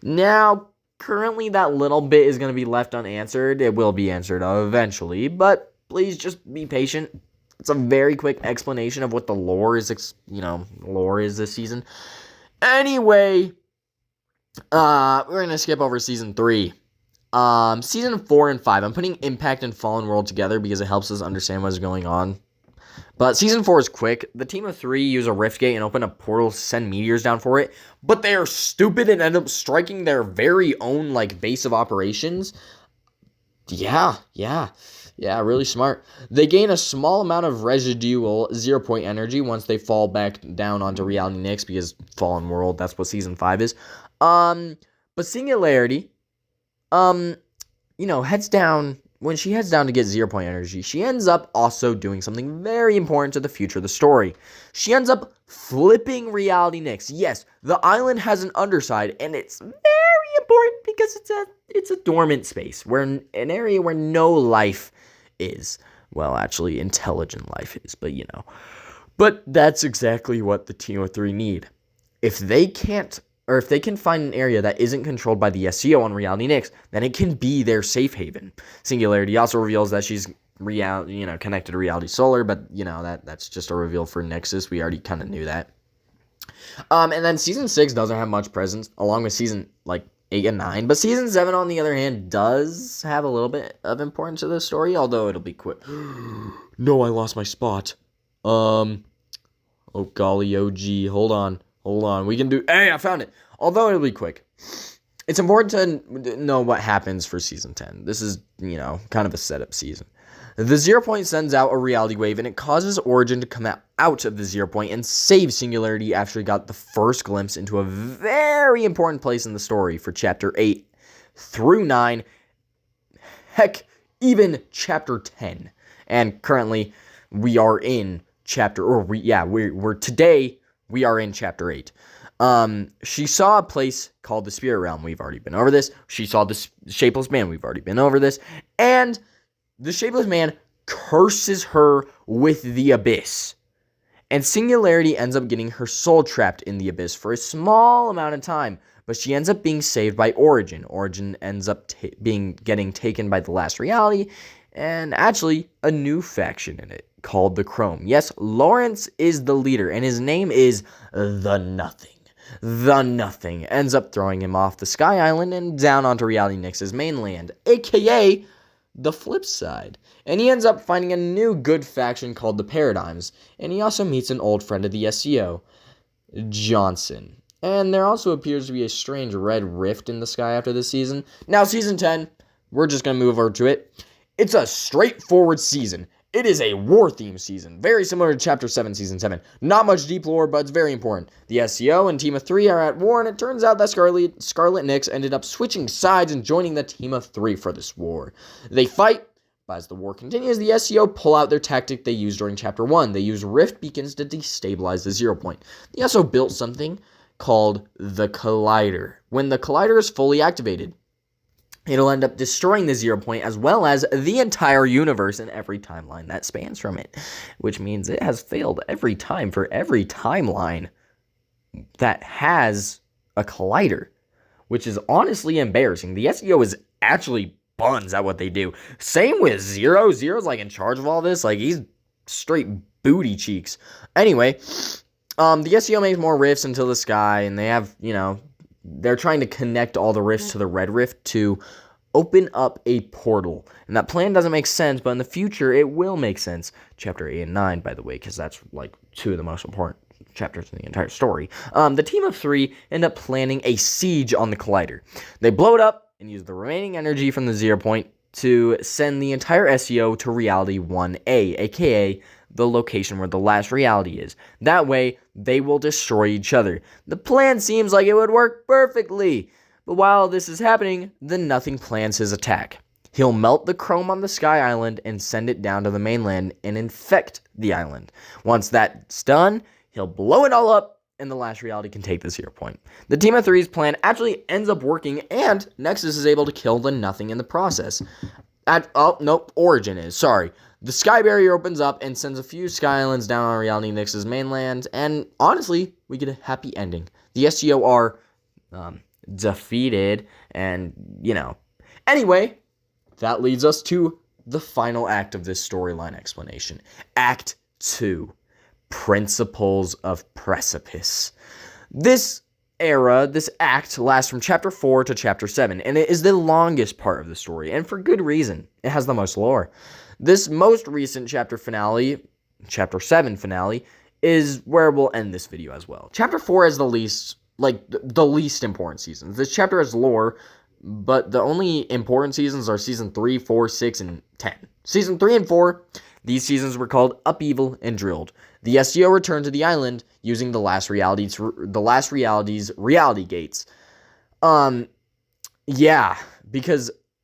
Now, currently that little bit is going to be left unanswered. It will be answered eventually, but please just be patient. It's a very quick explanation of what the lore is, this season. Anyway, we're going to skip over Season 3. Season 4 and 5, I'm putting Impact and Fallen World together because it helps us understand what's going on. But Season 4 is quick. The team of three use a rift gate and open up portals to send meteors down for it, but they are stupid and end up striking their very own, base of operations. Yeah, really smart. They gain a small amount of residual 0 Point energy once they fall back down onto Reality Nix, because Fallen World, that's what Season 5 is. But Singularity, heads down. When she heads down to get 0 Point energy, she ends up also doing something very important to the future of the story. She ends up flipping Reality Nix. Yes, the island has an underside, and it's very important because it's a dormant space, where an area where no life is. Well, actually, intelligent life is, but But that's exactly what the Team of Three need. If they can find an area that isn't controlled by the SCO on Reality Nix, then it can be their safe haven. Singularity also reveals that she's connected to Reality Solar, but that's just a reveal for Nexus. We already kind of knew that. And then Season 6 doesn't have much presence, along with Season 8 and 9, but Season 7, on the other hand, does have a little bit of importance to the story, although it'll be quick. No, I lost my spot. Oh golly, OG, hold on, we can do, hey, I found it, although it'll be quick. It's important to know what happens for Season 10. This is, kind of a setup season. The 0 Point sends out a reality wave, and it causes Origin to come out of the 0 Point and save Singularity after he got the first glimpse into a very important place in the story for Chapter 8 through 9, heck, even Chapter 10. And currently, we are in today, we are in Chapter 8. She saw a place called the Spirit Realm. We've already been over this. She saw the Shapeless Man. We've already been over this. And the Shapeless Man curses her with the Abyss. And Singularity ends up getting her soul trapped in the Abyss for a small amount of time. But she ends up being saved by Origin. Origin ends up getting taken by the Last Reality. And actually, a new faction in it called the Chrome. Yes, Lawrence is the leader. And his name is The Nothing. The Nothing ends up throwing him off the Sky Island and down onto Reality Nyx's mainland, aka the flip side. And he ends up finding a new good faction called the Paradigms, and he also meets an old friend of the SCO, Johnson. And there also appears to be a strange red rift in the sky after this season. Now, Season 10, we're just going to move over to it. It's a straightforward season. It is a war-themed season, very similar to Chapter 7, Season 7. Not much deep lore, but it's very important. The SCO and Team of 3 are at war, and it turns out that Scarlet Nyx ended up switching sides and joining the Team of 3 for this war. They fight, but as the war continues, the SCO pull out their tactic they used during Chapter 1. They use rift beacons to destabilize the 0 Point. They also built something called the Collider. When the Collider is fully activated, it'll end up destroying the 0 Point as well as the entire universe and every timeline that spans from it, which means it has failed every time for every timeline that has a Collider, which is honestly embarrassing. The SEO is actually buns at what they do. Same with Zero. Zero's like in charge of all this. Like, he's straight booty cheeks. Anyway, the SEO makes more rifts into the sky, and they have, they're trying to connect all the rifts to the Red Rift to open up a portal. And that plan doesn't make sense, but in the future, it will make sense. Chapter 8 and 9, by the way, because that's like two of the most important chapters in the entire story. The Team of 3 end up planning a siege on the Collider. They blow it up and use the remaining energy from the 0 Point to send the entire SEO to Reality 1A, aka the location where the Last Reality is. That way, they will destroy each other. The plan seems like it would work perfectly. But while this is happening, the Nothing plans his attack. He'll melt the chrome on the Sky Island and send it down to the mainland and infect the island. Once that's done, he'll blow it all up and the Last Reality can take the 0 Point. The Team of 3's plan actually ends up working, and Nexus is able to kill the Nothing in the process. Origin is, sorry. The Sky Barrier opens up and sends a few Sky Islands down on Reality Nyx's mainland, and honestly, we get a happy ending. The SGO are defeated, and, Anyway, that leads us to the final act of this storyline explanation. Act 2. Principles of Precipice. This act lasts from Chapter 4 to Chapter 7, and it is the longest part of the story, and for good reason. It has the most lore. This most recent chapter finale, Chapter 7 finale, is where we'll end this video as well. Chapter 4 is the least important season. This chapter has lore, but the only important seasons are Season 3, 4, 6, and 10. Season 3 and 4, these seasons were called Upheaval and Drilled. The SEO returned to the island using the Last Reality's reality gates. Because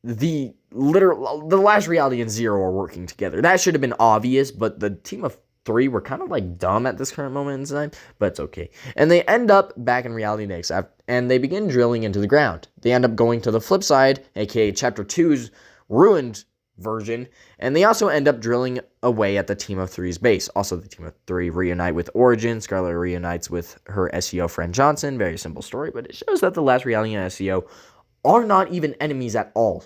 the Last Reality and Zero are working together. That should have been obvious, but the Team of 3 were kind of like dumb at this current moment in time, but it's okay. And they end up back in Reality Nyx, and they begin drilling into the ground. They end up going to the flip side, aka Chapter 2's ruined version, and they also end up drilling away at the Team of 3's base. Also, the Team of 3 reunite with Origin. Scarlet reunites with her SEO friend Johnson. Very simple story, but it shows that the Last Reality and SEO are not even enemies at all.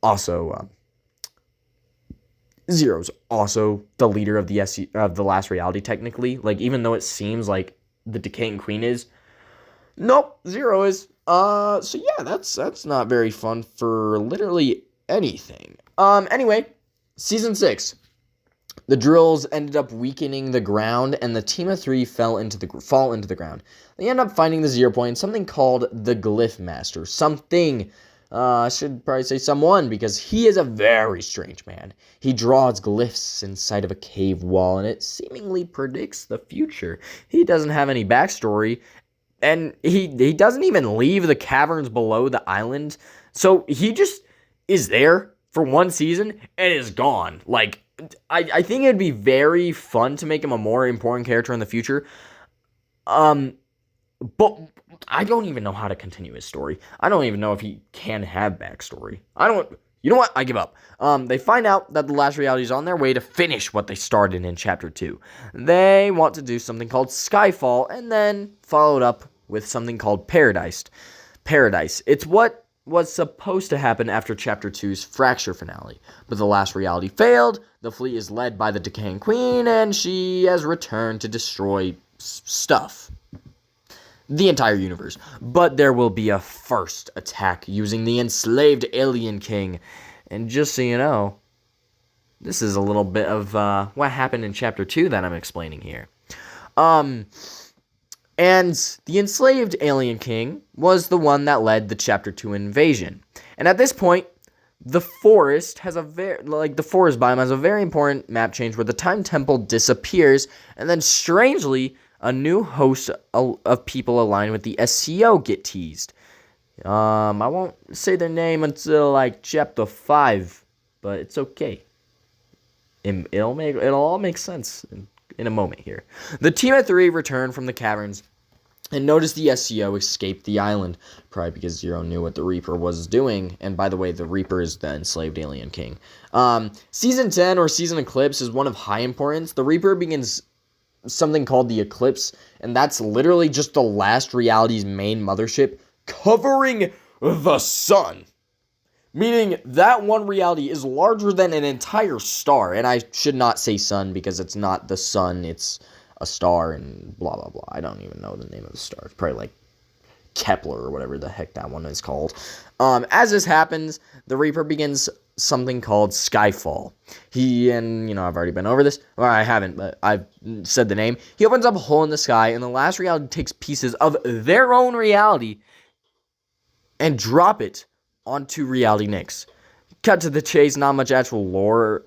Also, Zero's also the leader of the Last Reality, technically. Like, even though it seems like the Decaying Queen is, nope, Zero is. So yeah, that's not very fun for literally anything. Anyway, Season 6. The drills ended up weakening the ground, and the Team of 3 fall into the ground. They end up finding the 0 Point, something called the Glyph Master. Something I should probably say someone, because he is a very strange man. He draws glyphs inside of a cave wall, and it seemingly predicts the future. He doesn't have any backstory, and he doesn't even leave the caverns below the island. So he just is there for one season and is gone. Like, I think it'd be very fun to make him a more important character in the future. But I don't even know how to continue his story. I don't even know if he can have backstory. You know what? I give up. They find out that the last reality is on their way to finish what they started in Chapter 2. They want to do something called Skyfall, and then follow it up with something called Paradise. It's what was supposed to happen after Chapter 2's Fracture finale. But the last reality failed, the fleet is led by the Decaying Queen, and she has returned to destroy stuff. The entire universe. But there will be a first attack using the enslaved Alien King. And just so you know, this is a little bit of what happened in Chapter 2 that I'm explaining here. And the enslaved Alien King was the one that led the Chapter 2 invasion. And at this point, the forest biome has a very important map change where the Time Temple disappears, and then strangely, a new host of people aligned with the SCO get teased. I won't say their name until Chapter 5, but it's okay. It'll all make sense in a moment here. The team of 3 return from the caverns and notice the SCO escaped the island, probably because Zero knew what the Reaper was doing. And by the way, the Reaper is the enslaved Alien King. Season 10 or Season Eclipse is one of high importance. The Reaper begins something called the Eclipse, and that's literally just the last reality's main mothership covering the sun. Meaning that one reality is larger than an entire star. And I should not say sun because it's not the sun, it's a star and blah, blah, blah. I don't even know the name of the star. It's probably like Kepler or whatever the heck that one is called. As this happens, the Reaper begins something called Skyfall. I've already been over this. Or I haven't, but I've said the name. He opens up a hole in the sky, and the last reality takes pieces of their own reality and drop it onto Reality Nyx. Cut to the chase, not much actual lore,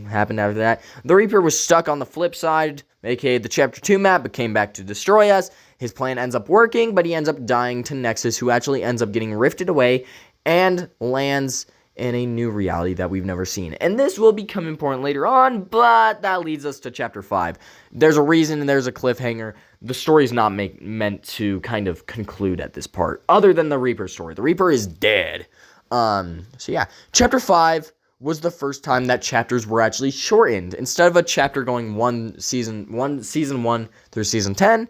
happened after that. The Reaper was stuck on the flip side, aka the Chapter 2 map, but came back to destroy us. His plan ends up working, but he ends up dying to Nexus, who actually ends up getting rifted away and lands in a new reality that we've never seen. And this will become important later on, but that leads us to Chapter 5. There's a reason and there's a cliffhanger. The story's not meant to kind of conclude at this part, other than the Reaper story. The Reaper is dead. Chapter 5 was the first time that chapters were actually shortened. Instead of a chapter going season 1 through season 10,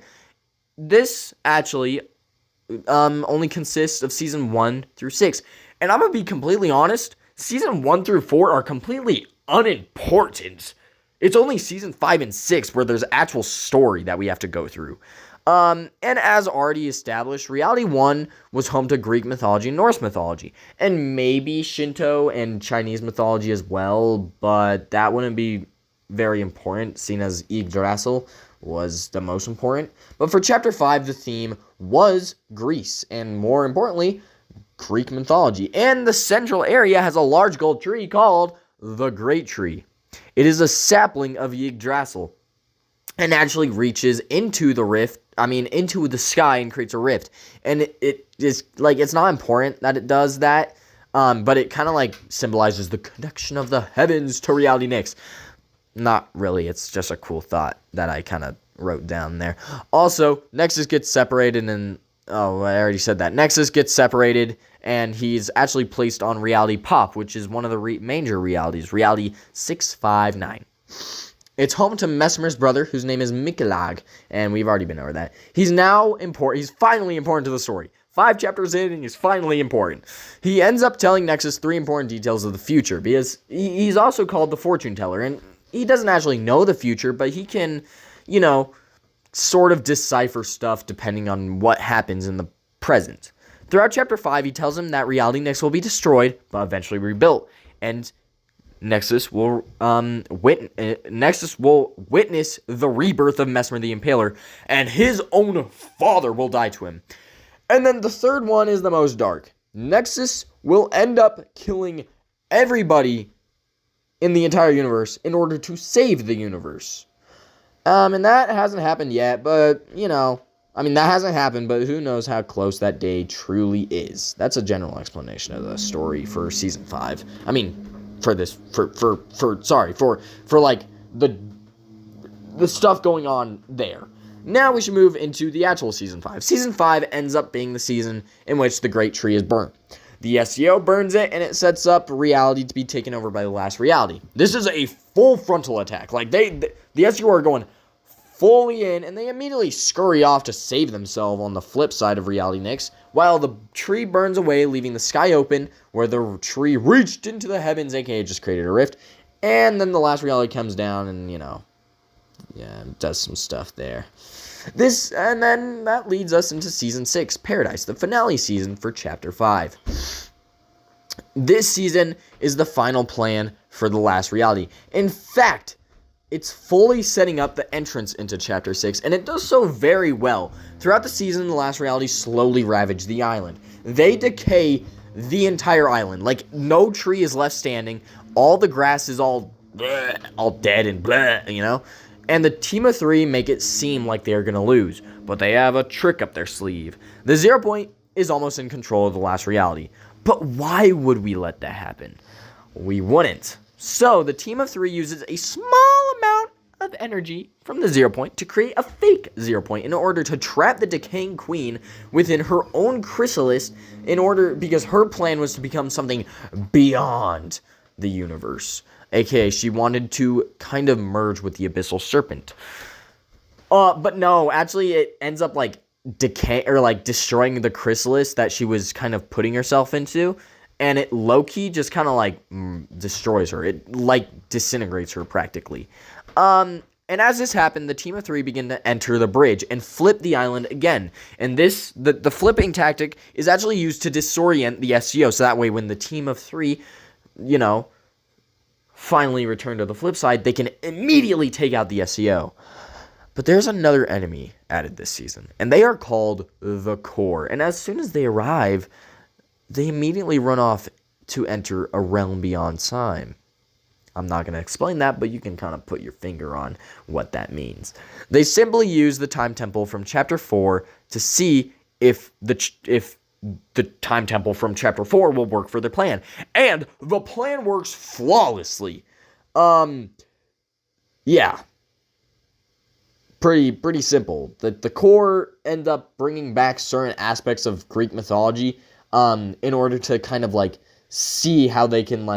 this actually only consists of season 1 through 6. And I'm going to be completely honest, season 1 through 4 are completely unimportant. It's only season 5 and 6 where there's actual story that we have to go through. And as already established, Reality 1 was home to Greek mythology and Norse mythology, and maybe Shinto and Chinese mythology as well, but that wouldn't be very important, seeing as Yggdrasil was the most important. But for Chapter 5, the theme was Greece, and more importantly, Greek mythology. And the central area has a large gold tree called the Great Tree. It is a sapling of Yggdrasil, and actually reaches into the sky and creates a rift. And it is, it's not important that it does that, but it kind of, symbolizes the connection of the heavens to Reality Nyx. Not really, it's just a cool thought that I kind of wrote down there. Also, Nexus gets separated, and, I already said that. Nexus gets separated, and he's actually placed on Reality Pop, which is one of the major realities, Reality 659. It's home to Mesmer's brother, whose name is Mikelag, and we've already been over that. He's now important. He's finally important to the story. 5 chapters in, and he's finally important. He ends up telling Nexus 3 important details of the future, because he's also called the Fortune Teller, and he doesn't actually know the future, but he can, sort of decipher stuff depending on what happens in the present. Throughout Chapter 5, he tells him that Reality Nyx will be destroyed, but eventually rebuilt, and Nexus will witness the rebirth of Mesmer the Impaler, and his own father will die to him. And then the third one is the most dark. Nexus will end up killing everybody in the entire universe in order to save the universe. And that hasn't happened yet, but, that hasn't happened, but who knows how close that day truly is. That's a general explanation of the story for Season 5. For like, the stuff going on there. Now we should move into the actual Season 5. Season 5 ends up being the season in which the Great Tree is burned. The SEO burns it, and it sets up reality to be taken over by the last reality. This is a full frontal attack. Like, the SEO are going fully in, and they immediately scurry off to save themselves on the flip side of Reality Nyx, while the tree burns away, leaving the sky open, where the tree reached into the heavens, aka just created a rift, and then the last reality comes down and, does some stuff there. And then that leads us into Season 6, Paradise, the finale season for Chapter 5. This season is the final plan for the last reality. In fact, it's fully setting up the entrance into Chapter 6, and it does so very well. Throughout the season, the last reality slowly ravage the island. They decay the entire island. Like, no tree is left standing. All the grass is all dead and And the team of 3 make it seem like they're going to lose, but they have a trick up their sleeve. The 0 Point is almost in control of the last reality. But why would we let that happen? We wouldn't. So the team of 3 uses a small amount of energy from the 0 Point to create a fake 0 Point in order to trap the decaying queen within her own chrysalis because her plan was to become something beyond the universe. AKA, she wanted to kind of merge with the Abyssal Serpent. But no, actually, it ends up, destroying the chrysalis that she was kind of putting herself into. And it low-key just kind of, destroys her. It, disintegrates her, practically. And as this happened, the team of 3 begin to enter the bridge and flip the island again. And the flipping tactic is actually used to disorient the SEO. So that way, when the team of 3, finally return to the flip side, they can immediately take out the SEO. But there's another enemy added this season, and they are called the Core. And as soon as they arrive, they immediately run off to enter a realm beyond time. I'm not going to explain that, but you can kind of put your finger on what that means. They simply use the Time Temple from Chapter 4 to see if the Time Temple from Chapter 4 will work for their plan. And the plan works flawlessly. Pretty simple. The Core end up bringing back certain aspects of Greek mythology in order to kind of, see how they can,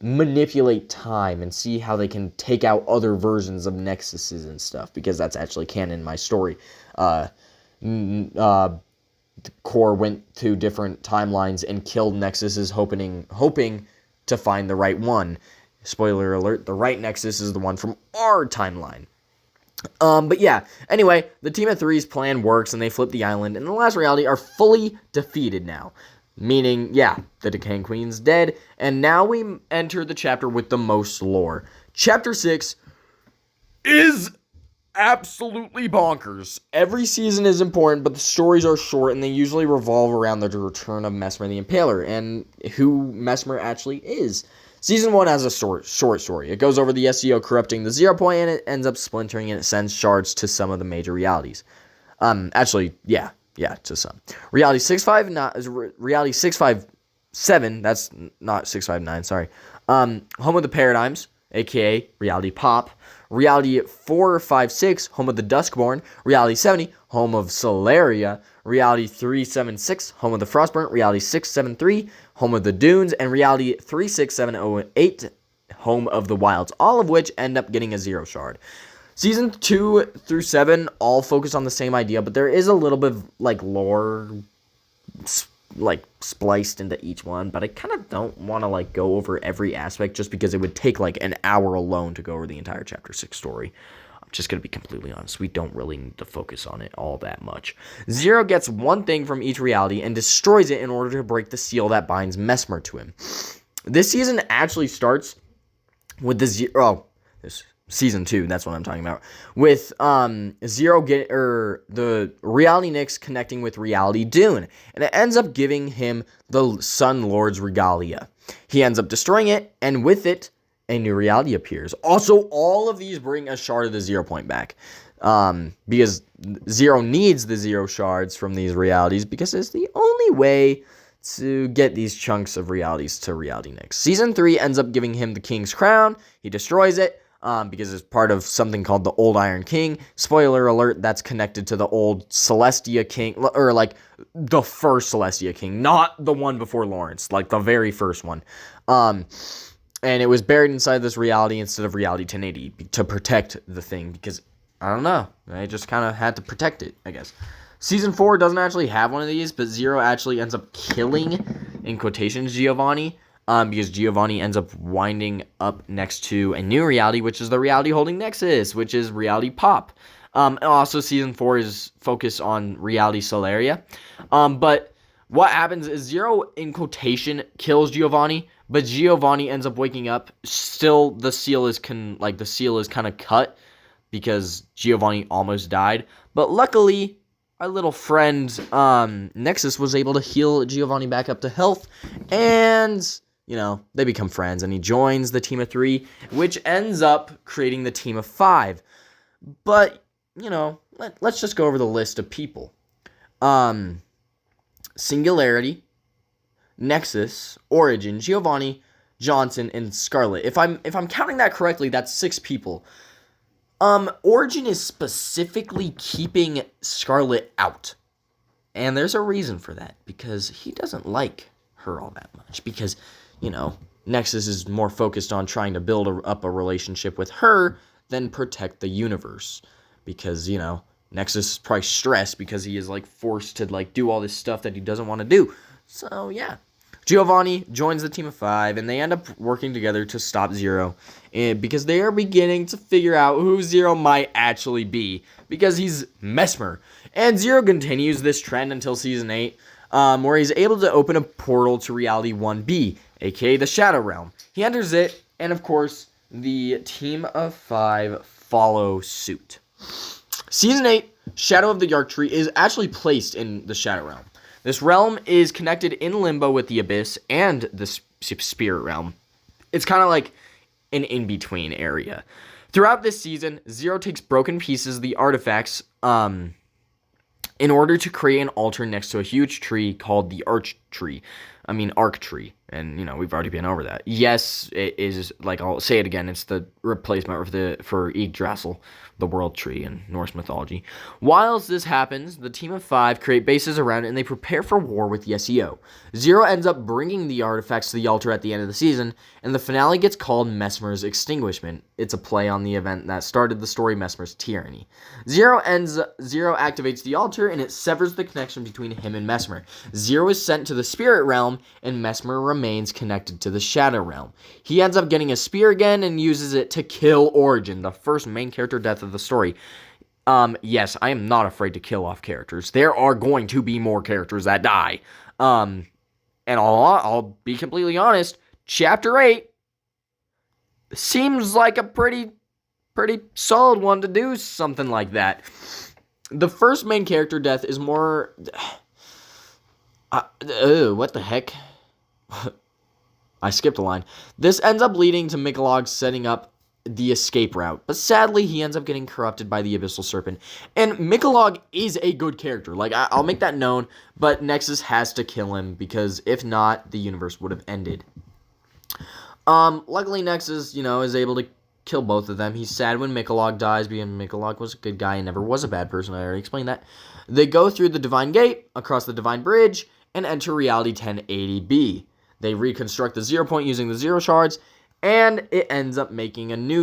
manipulate time and see how they can take out other versions of Nexuses and stuff, because that's actually canon in my story. The Core went to different timelines and killed Nexuses, hoping to find the right one. Spoiler alert, the right Nexus is the one from our timeline. Anyway, the team of 3's plan works, and they flip the island, and the last reality are fully defeated now. Meaning, the Decaying Queen's dead, and now we enter the chapter with the most lore. Chapter 6 is absolutely bonkers. Every season is important, but the stories are short, and they usually revolve around the return of Mesmer the Impaler, and who Mesmer actually is. Season 1 has a short story. It goes over the SEO corrupting the 0 Point, and it ends up splintering, and it sends shards to some of the major realities. To some. Reality 657, that's not 659, sorry. Home of the Paradigms, aka Reality Pop. Reality 456, home of the Duskborn. Reality 70, home of Solaria. Reality 376, home of the Frostburnt. Reality 673, home of the Dunes. And Reality 36708, home of the Wilds. All of which end up getting a 0 shard. Season 2 through 7 all focus on the same idea, but there is a little bit of, lore, spliced into each one, but I kind of don't want to, go over every aspect just because it would take, an hour alone to go over the entire Chapter 6 story. I'm just going to be completely honest. We don't really need to focus on it all that much. Zero gets one thing from each reality and destroys it in order to break the seal that binds Mesmer to him. This season actually starts with the Season 2, that's what I'm talking about. With Zero the Reality Nyx connecting with Reality Dune, and it ends up giving him the Sun Lord's Regalia. He ends up destroying it, and with it, a new reality appears. Also, all of these bring a shard of the Zero Point back. Because Zero needs the Zero shards from these realities, because it's the only way to get these chunks of realities to Reality Nyx. Season 3 ends up giving him the King's Crown. He destroys it. Because it's part of something called the Old Iron King. Spoiler alert, that's connected to the old Celestia King, or like the first Celestia King, not the one before Lawrence, like the very first one. And it was buried inside this reality instead of Reality 1080 to protect the thing, because, I don't know, I just kind of had to protect it, I guess. Season 4 doesn't actually have one of these, but Zero actually ends up killing, in quotations, Giovanni. Because Giovanni ends up winding up next to a new reality, which is the reality holding Nexus, which is Reality Pop. And also, Season 4 is focused on Reality Solaria. But what happens is Zero, in quotation, kills Giovanni, but Giovanni ends up waking up. Still, the seal is kind of cut because Giovanni almost died. But luckily, our little friend Nexus was able to heal Giovanni back up to health, and they become friends, and he joins the team of 3, which ends up creating the team of 5. But, let's just go over the list of people. Singularity, Nexus, Origin, Giovanni, Johnson, and Scarlet. If I'm counting that correctly, that's 6 people. Origin is specifically keeping Scarlet out. And there's a reason for that, because he doesn't like her all that much, because Nexus is more focused on trying to build up a relationship with her than protect the universe. Because, Nexus is probably stressed because he is, forced to, do all this stuff that he doesn't want to do. So, yeah. Giovanni joins the team of 5, and they end up working together to stop Zero. Because they are beginning to figure out who Zero might actually be. Because he's Mesmer. And Zero continues this trend until Season 8. Where he's able to open a portal to Reality 1B, aka the Shadow Realm. He enters it, and of course, the team of 5 follow suit. Season 8, Shadow of the Yark Tree, is actually placed in the Shadow Realm. This realm is connected in limbo with the Abyss and the Spirit Realm. It's kind of like an in-between area. Throughout this season, Zero takes broken pieces of the artifacts, in order to create an altar next to a huge tree called the Arc Tree. And, we've already been over that. Yes, it is, I'll say it again, it's the replacement for Yggdrasil, the World Tree in Norse mythology. Whilst this happens, the team of 5 create bases around it, and they prepare for war with the SEO. Zero ends up bringing the artifacts to the altar at the end of the season, and the finale gets called Mesmer's Extinguishment. It's a play on the event that started the story Mesmer's Tyranny. Zero activates the altar, and it severs the connection between him and Mesmer. Zero is sent to the Spirit Realm, and Mesmer remains connected to the Shadow Realm. He ends up getting a spear again and uses it to kill Origin, the first main character death of the story. Yes, I am not afraid to kill off characters. There are going to be more characters that die. And I'll be completely honest, Chapter 8 seems like a pretty solid one to do something like that. The first main character death is more... what the heck? I skipped a line. This ends up leading to Mikolog setting up the escape route, but sadly he ends up getting corrupted by the Abyssal Serpent. And Mikolog is a good character, I'll make that known, but Nexus has to kill him, because if not, the universe would have ended. Luckily Nexus, is able to kill both of them. He's sad when Mikolog dies, because Mikolog was a good guy and never was a bad person. I already explained that. They go through the Divine Gate, across the Divine Bridge, and enter Reality 1080B. They reconstruct the Zero Point using the Zero Shards, and it ends up making a new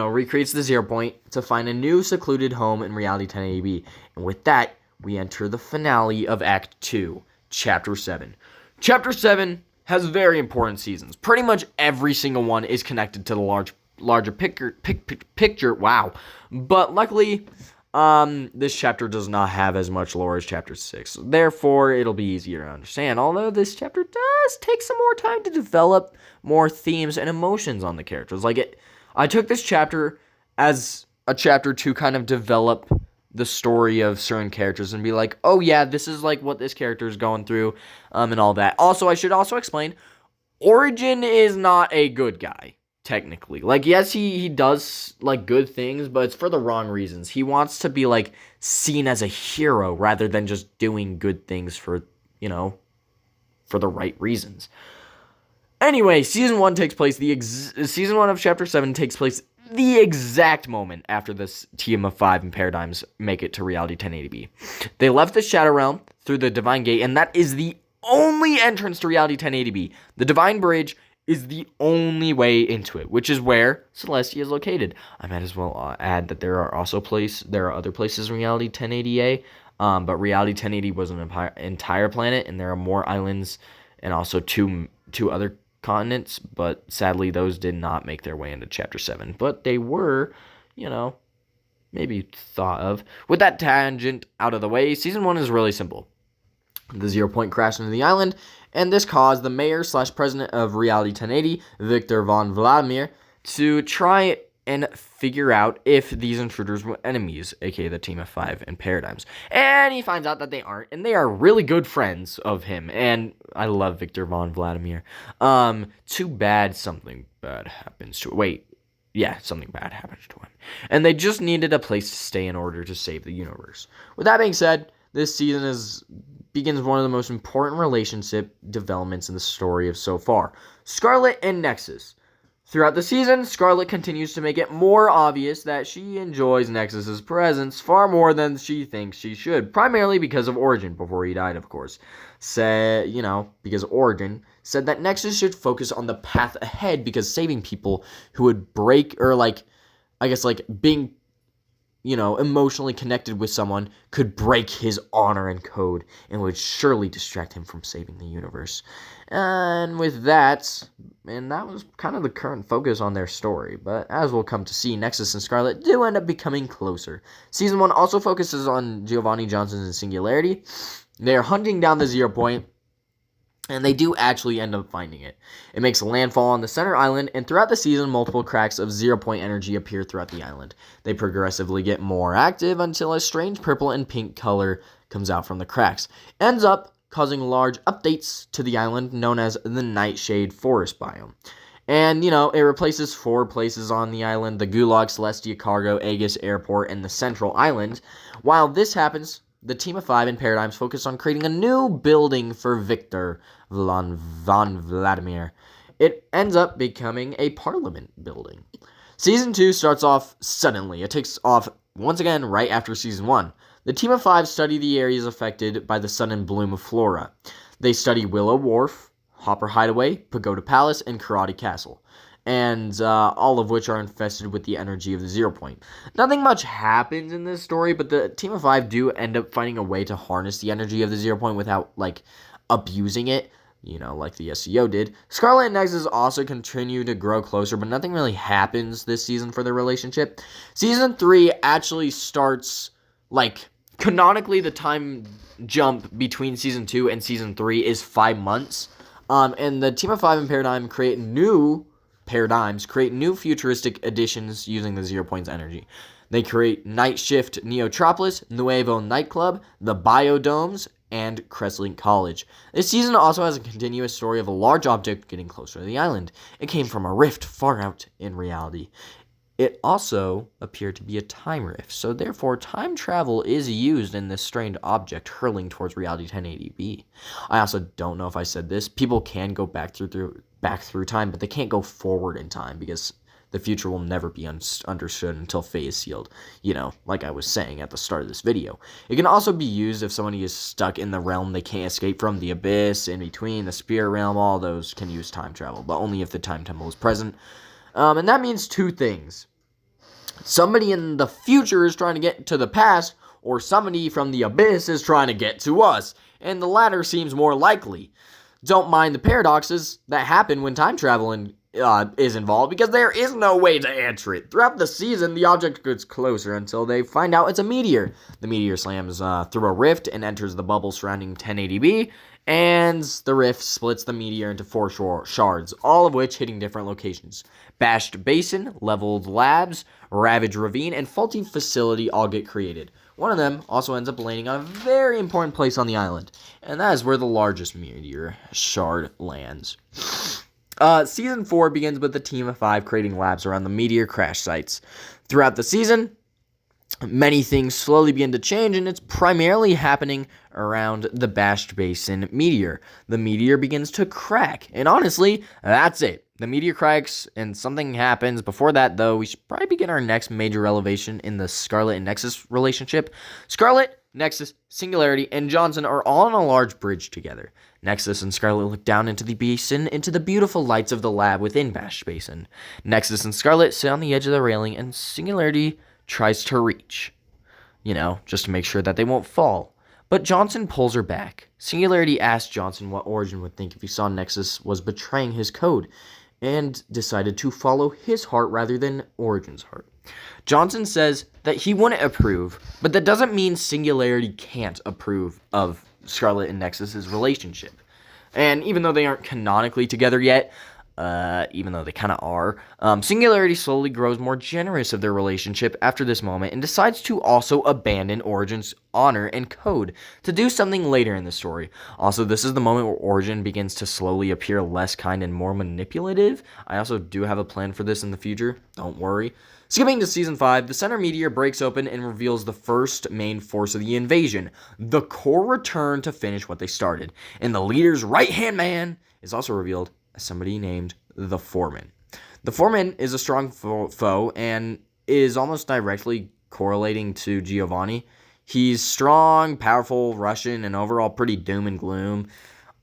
recreates the Zero Point to find a new secluded home in Reality 1080B. And with that, we enter the finale of Act 2, Chapter 7. Chapter 7 has very important seasons. Pretty much every single one is connected to the larger picture. Wow. But luckily, this chapter does not have as much lore as Chapter 6. Therefore, it'll be easier to understand. Although this chapter does take some more time to develop more themes and emotions on the characters. I took this chapter as a chapter to kind of develop the story of certain characters and be like, oh yeah, this is like what this character is going through, and all that. Also, I should also explain, Origin is not a good guy, technically. Like, yes, he does like good things, but it's for the wrong reasons. He wants to be like seen as a hero rather than just doing good things for, for the right reasons. Anyway, season 1 takes place, season 1 of chapter 7 takes place the exact moment after this team of 5 and Paradigms make it to Reality 1080B. They left the Shadow Realm through the Divine Gate, and that is the only entrance to Reality 1080B. The Divine Bridge is the only way into it, which is where Celestia is located. I might as well add that there are other places in Reality 1080A, but Reality 1080 was an entire planet, and there are more islands and also two other continents, but sadly those did not make their way into chapter 7, but they were, maybe thought of. With that tangent out of the way, season 1 is really simple. The 0 Point crashed into the island, and this caused the mayor/president of Reality 1080, Victor von Vladimir, to try and figure out if these intruders were enemies, aka the team of 5 and Paradigms. And he finds out that they aren't, and they are really good friends of him. And I love Victor von Vladimir. Too bad something bad happens to something bad happens to him. And they just needed a place to stay in order to save the universe. With that being said, this season begins one of the most important relationship developments in the story of so far. Scarlet and Nexus. Throughout the season, Scarlet continues to make it more obvious that she enjoys Nexus's presence far more than she thinks she should, primarily because of Origin, before he died, of course. Because Origin said that Nexus should focus on the path ahead because saving people who would break, or being emotionally connected with someone could break his honor and code and would surely distract him from saving the universe. And with that, that was kind of the current focus on their story. But as we'll come to see, Nexus and Scarlet do end up becoming closer. Season 1 also focuses on Giovanni Johnson's Singularity. They are hunting down the 0 Point, and they do actually end up finding it. It makes a landfall on the center island, and throughout the season, multiple cracks of 0 Point energy appear throughout the island. They progressively get more active until a strange purple and pink color comes out from the cracks. Ends up causing large updates to the island known as the Nightshade Forest biome. And, it replaces 4 places on the island: the Gulag, Celestia, Cargo, Aegis Airport, and the Central Island. While this happens, the team of 5 and Paradigms focus on creating a new building for Victor von Vladimir. It ends up becoming a parliament building. Season 2 starts off suddenly. It takes off once again right after Season 1. The team of 5 study the areas affected by the sudden bloom of flora. They study Willow Wharf, Hopper Hideaway, Pagoda Palace, and Karate Castle, and all of which are infested with the energy of the 0 Point. Nothing much happens in this story, but the team of 5 do end up finding a way to harness the energy of the 0 Point without, abusing it, like the SEO did. Scarlet and Nexus also continue to grow closer, but nothing really happens this season for their relationship. Season 3 actually starts, canonically, the time jump between Season 2 and Season 3 is 5 months. And the team of 5 and Paradigms create new futuristic additions using the 0 Point's energy. They create Night Shift Neotropolis, Nuevo Nightclub, the Biodomes, and Crestlink College. This season also has a continuous story of a large object getting closer to the island. It came from a rift far out in reality. It also appeared to be a time rift, so therefore time travel is used in this strange object hurling towards Reality 1080B. I also don't know if I said this. People can go back through time, but they can't go forward in time because the future will never be understood until Fate is sealed, like I was saying at the start of this video. It can also be used if somebody is stuck in the realm they can't escape from, the Abyss, in between, the Spirit Realm. All those can use time travel, but only if the Time Temple is present. And that means 2 things. Somebody in the future is trying to get to the past, or somebody from the Abyss is trying to get to us, and the latter seems more likely. Don't mind the paradoxes that happen when time travel is involved because there is no way to answer it. Throughout the season, the object gets closer until they find out it's a meteor. The meteor slams through a rift and enters the bubble surrounding 1080B, and the rift splits the meteor into 4 shards, all of which hitting different locations. Bashed Basin, Leveled Labs, Ravaged Ravine, and Faulty Facility all get created. One of them also ends up landing on a very important place on the island, and that is where the largest meteor shard lands. Season 4 begins with a team of 5 creating labs around the meteor crash sites. Throughout the season, many things slowly begin to change, and it's primarily happening around the Bashed Basin meteor. The meteor begins to crack, and honestly, that's it. The meteor cracks, and something happens. Before that, though, we should probably begin our next major elevation in the Scarlet and Nexus relationship. Scarlet, Nexus, Singularity, and Johnson are all on a large bridge together. Nexus and Scarlet look down into the basin, into the beautiful lights of the lab within Bashed Basin. Nexus and Scarlet sit on the edge of the railing, and Singularity tries to reach, just to make sure that they won't fall. But Johnson pulls her back. Singularity asks Johnson what Origin would think if he saw Nexus was betraying his code, and decided to follow his heart rather than Origin's heart. Johnson says that he wouldn't approve, but that doesn't mean Singularity can't approve of Scarlet and Nexus's relationship. And even though they aren't canonically together yet, even though they kind of are, Singularity slowly grows more generous of their relationship after this moment and decides to also abandon Origin's honor and code to do something later in the story. Also, this is the moment where Origin begins to slowly appear less kind and more manipulative. I also do have a plan for this in the future, don't worry. Skipping to Season 5, the center meteor breaks open and reveals the first main force of the invasion. The core return to finish what they started, and the leader's right-hand man is also revealed as somebody named the Foreman. The Foreman is a strong foe and is almost directly correlating to Giovanni. He's strong, powerful, Russian, and overall pretty doom and gloom.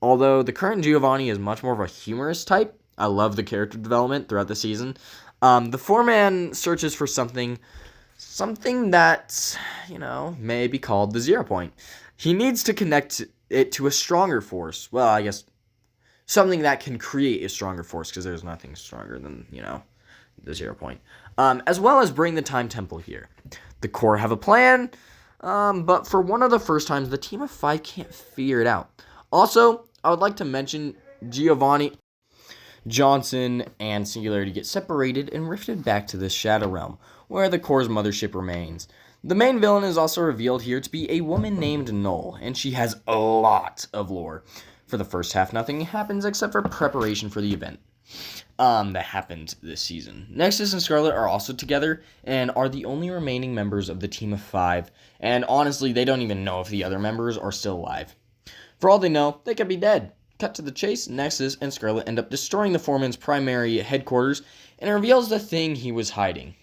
Although the current Giovanni is much more of a humorous type. I love the character development throughout the season. The Foreman searches for something that, may be called the 0 point. He needs to connect it to a stronger force. Well, I guess something that can create a stronger force, because there's nothing stronger than, the 0 point. As well as bring the Time Temple here. The core have a plan, but for one of the first times, the team of 5 can't figure it out. Also, I would like to mention Giovanni, Johnson, and Singularity get separated and rifted back to the Shadow Realm, where the core's mothership remains. The main villain is also revealed here to be a woman named Null, and she has a lot of lore. For the first half, nothing happens except for preparation for the event that happened this season. Nexus and Scarlet are also together and are the only remaining members of the team of 5, and honestly, they don't even know if the other members are still alive. For all they know, they could be dead. Cut to the chase, Nexus and Scarlet end up destroying the Foreman's primary headquarters, and it reveals the thing he was hiding.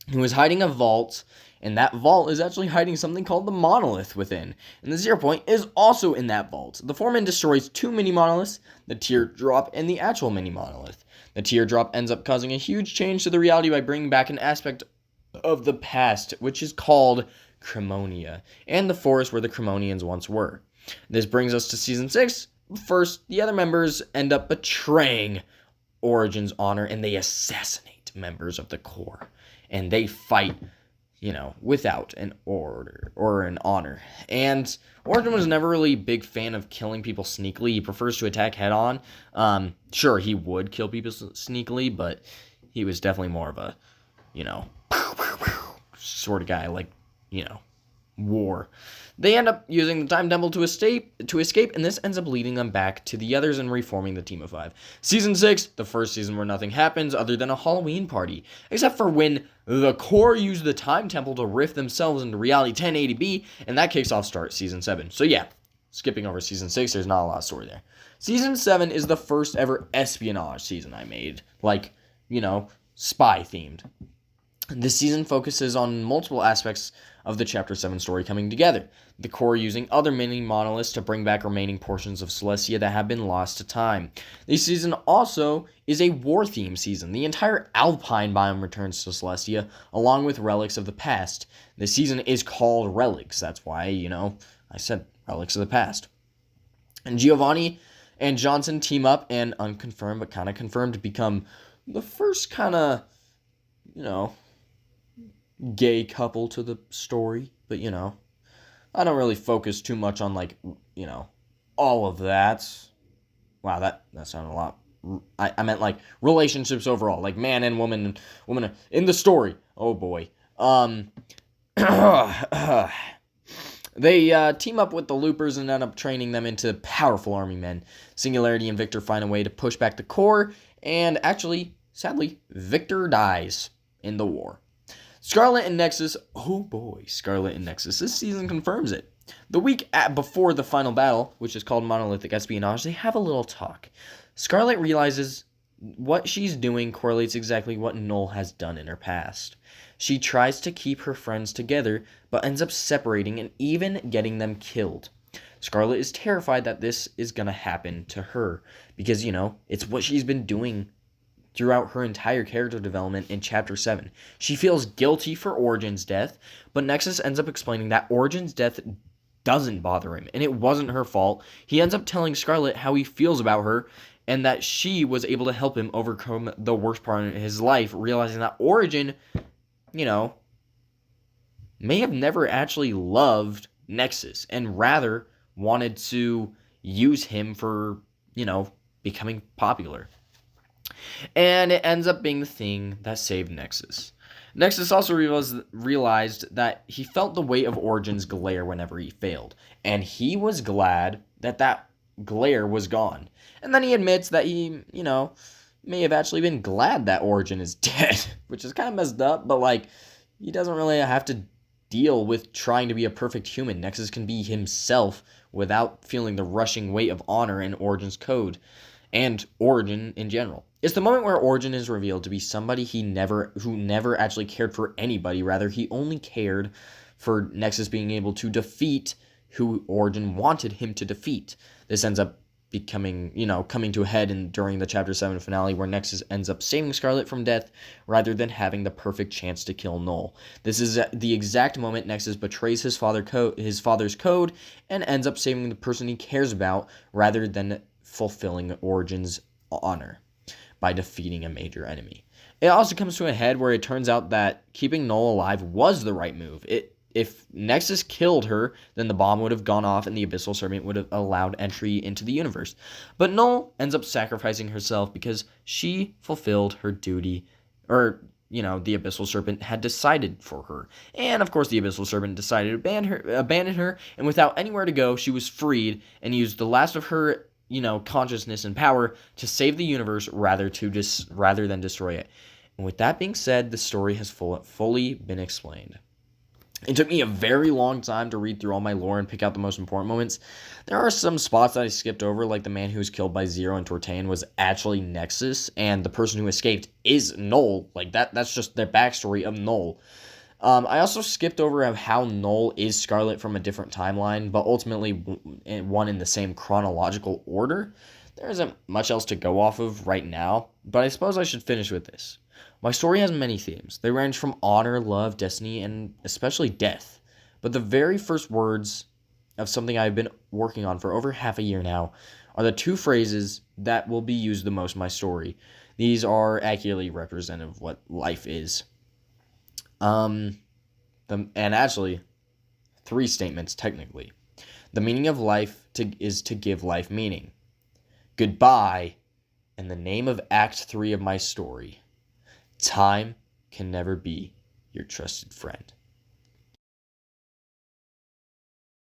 He was hiding a vault, and that vault is actually hiding something called the Monolith within. And the 0 point is also in that vault. The Foreman destroys 2 mini-monoliths, the Teardrop and the actual mini-monolith. The Teardrop ends up causing a huge change to the reality by bringing back an aspect of the past, which is called Cremonia, and the forest where the Cremonians once were. This brings us to Season 6. First, the other members end up betraying Origin's honor, and they assassinate members of the core. And they fight, without an order or an honor. And Origin was never really a big fan of killing people sneakily. He prefers to attack head-on. Sure, he would kill people sneakily, but he was definitely more of a, sort of guy, like, war. They end up using the Time Temple to escape, and this ends up leading them back to the others and reforming the team of 5. Season 6, the first season where nothing happens other than a Halloween party, except for when the core use the Time Temple to rift themselves into reality 1080B, and that kicks off Season 7. So yeah, skipping over Season 6, there's not a lot of story there. Season 7 is the first ever espionage season I made, spy themed. This season focuses on multiple aspects of the Chapter 7 story coming together. The core using other mini-monoliths to bring back remaining portions of Celestia that have been lost to time. This season also is a war-themed season. The entire Alpine biome returns to Celestia, along with relics of the past. This season is called Relics. That's why, I said Relics of the Past. And Giovanni and Johnson team up and, unconfirmed but kind of confirmed, become the first kind of, gay couple to the story. But, I don't really focus too much on, all of that. Wow, that sounded a lot. I meant, relationships overall, man and woman in the story. Oh, boy. They team up with the Loopers and end up training them into powerful army men. Singularity and Victor find a way to push back the Corps, and actually, sadly, Victor dies in the war. Scarlet and Nexus, oh boy, Scarlet and Nexus, this season confirms it. The week before the final battle, which is called Monolithic Espionage, they have a little talk. Scarlet realizes what she's doing correlates exactly what Null has done in her past. She tries to keep her friends together, but ends up separating and even getting them killed. Scarlet is terrified that this is going to happen to her, because, it's what she's been doing throughout her entire character development in Chapter 7. She feels guilty for Origin's death, but Nexus ends up explaining that Origin's death doesn't bother him, and it wasn't her fault. He ends up telling Scarlet how he feels about her, and that she was able to help him overcome the worst part in his life, realizing that Origin, may have never actually loved Nexus, and rather wanted to use him for, becoming popular. And it ends up being the thing that saved Nexus. Nexus also realized that he felt the weight of Origin's glare whenever he failed, and he was glad that glare was gone. And then he admits that he, may have actually been glad that Origin is dead, which is kind of messed up, but, he doesn't really have to deal with trying to be a perfect human. Nexus can be himself without feeling the rushing weight of honor in Origin's code, and Origin in general. It's the moment where Origin is revealed to be somebody who never actually cared for anybody. Rather, he only cared for Nexus being able to defeat who Origin wanted him to defeat. This ends up becoming, coming to a head during the Chapter 7 finale, where Nexus ends up saving Scarlet from death rather than having the perfect chance to kill Null. This is the exact moment Nexus betrays his father's code and ends up saving the person he cares about rather than fulfilling Origin's honor by defeating a major enemy. It also comes to a head where it turns out that keeping Null alive was the right move. If Nexus killed her, then the bomb would have gone off and the Abyssal Serpent would have allowed entry into the universe. But Null ends up sacrificing herself because she fulfilled her duty, or, the Abyssal Serpent had decided for her. And, of course, the Abyssal Serpent decided to abandon her, and without anywhere to go, she was freed and used the last of her consciousness and power to save the universe rather than destroy it. And with that being said, the story has fully been explained. It took me a very long time to read through all my lore and pick out the most important moments. There are some spots that I skipped over, like the man who was killed by Zero and Tortain was actually Nexus, and the person who escaped is Null. That's just their backstory of Null. I also skipped over how Null is Scarlet from a different timeline, but ultimately one in the same chronological order. There isn't much else to go off of right now, but I suppose I should finish with this. My story has many themes. They range from honor, love, destiny, and especially death. But the very first words of something I've been working on for over half a year now are the two phrases that will be used the most in my story. These are accurately representative of what life is. And actually, 3 statements technically. The meaning of life is to give life meaning. Goodbye, and the name of Act 3 of my story. Time can never be your trusted friend.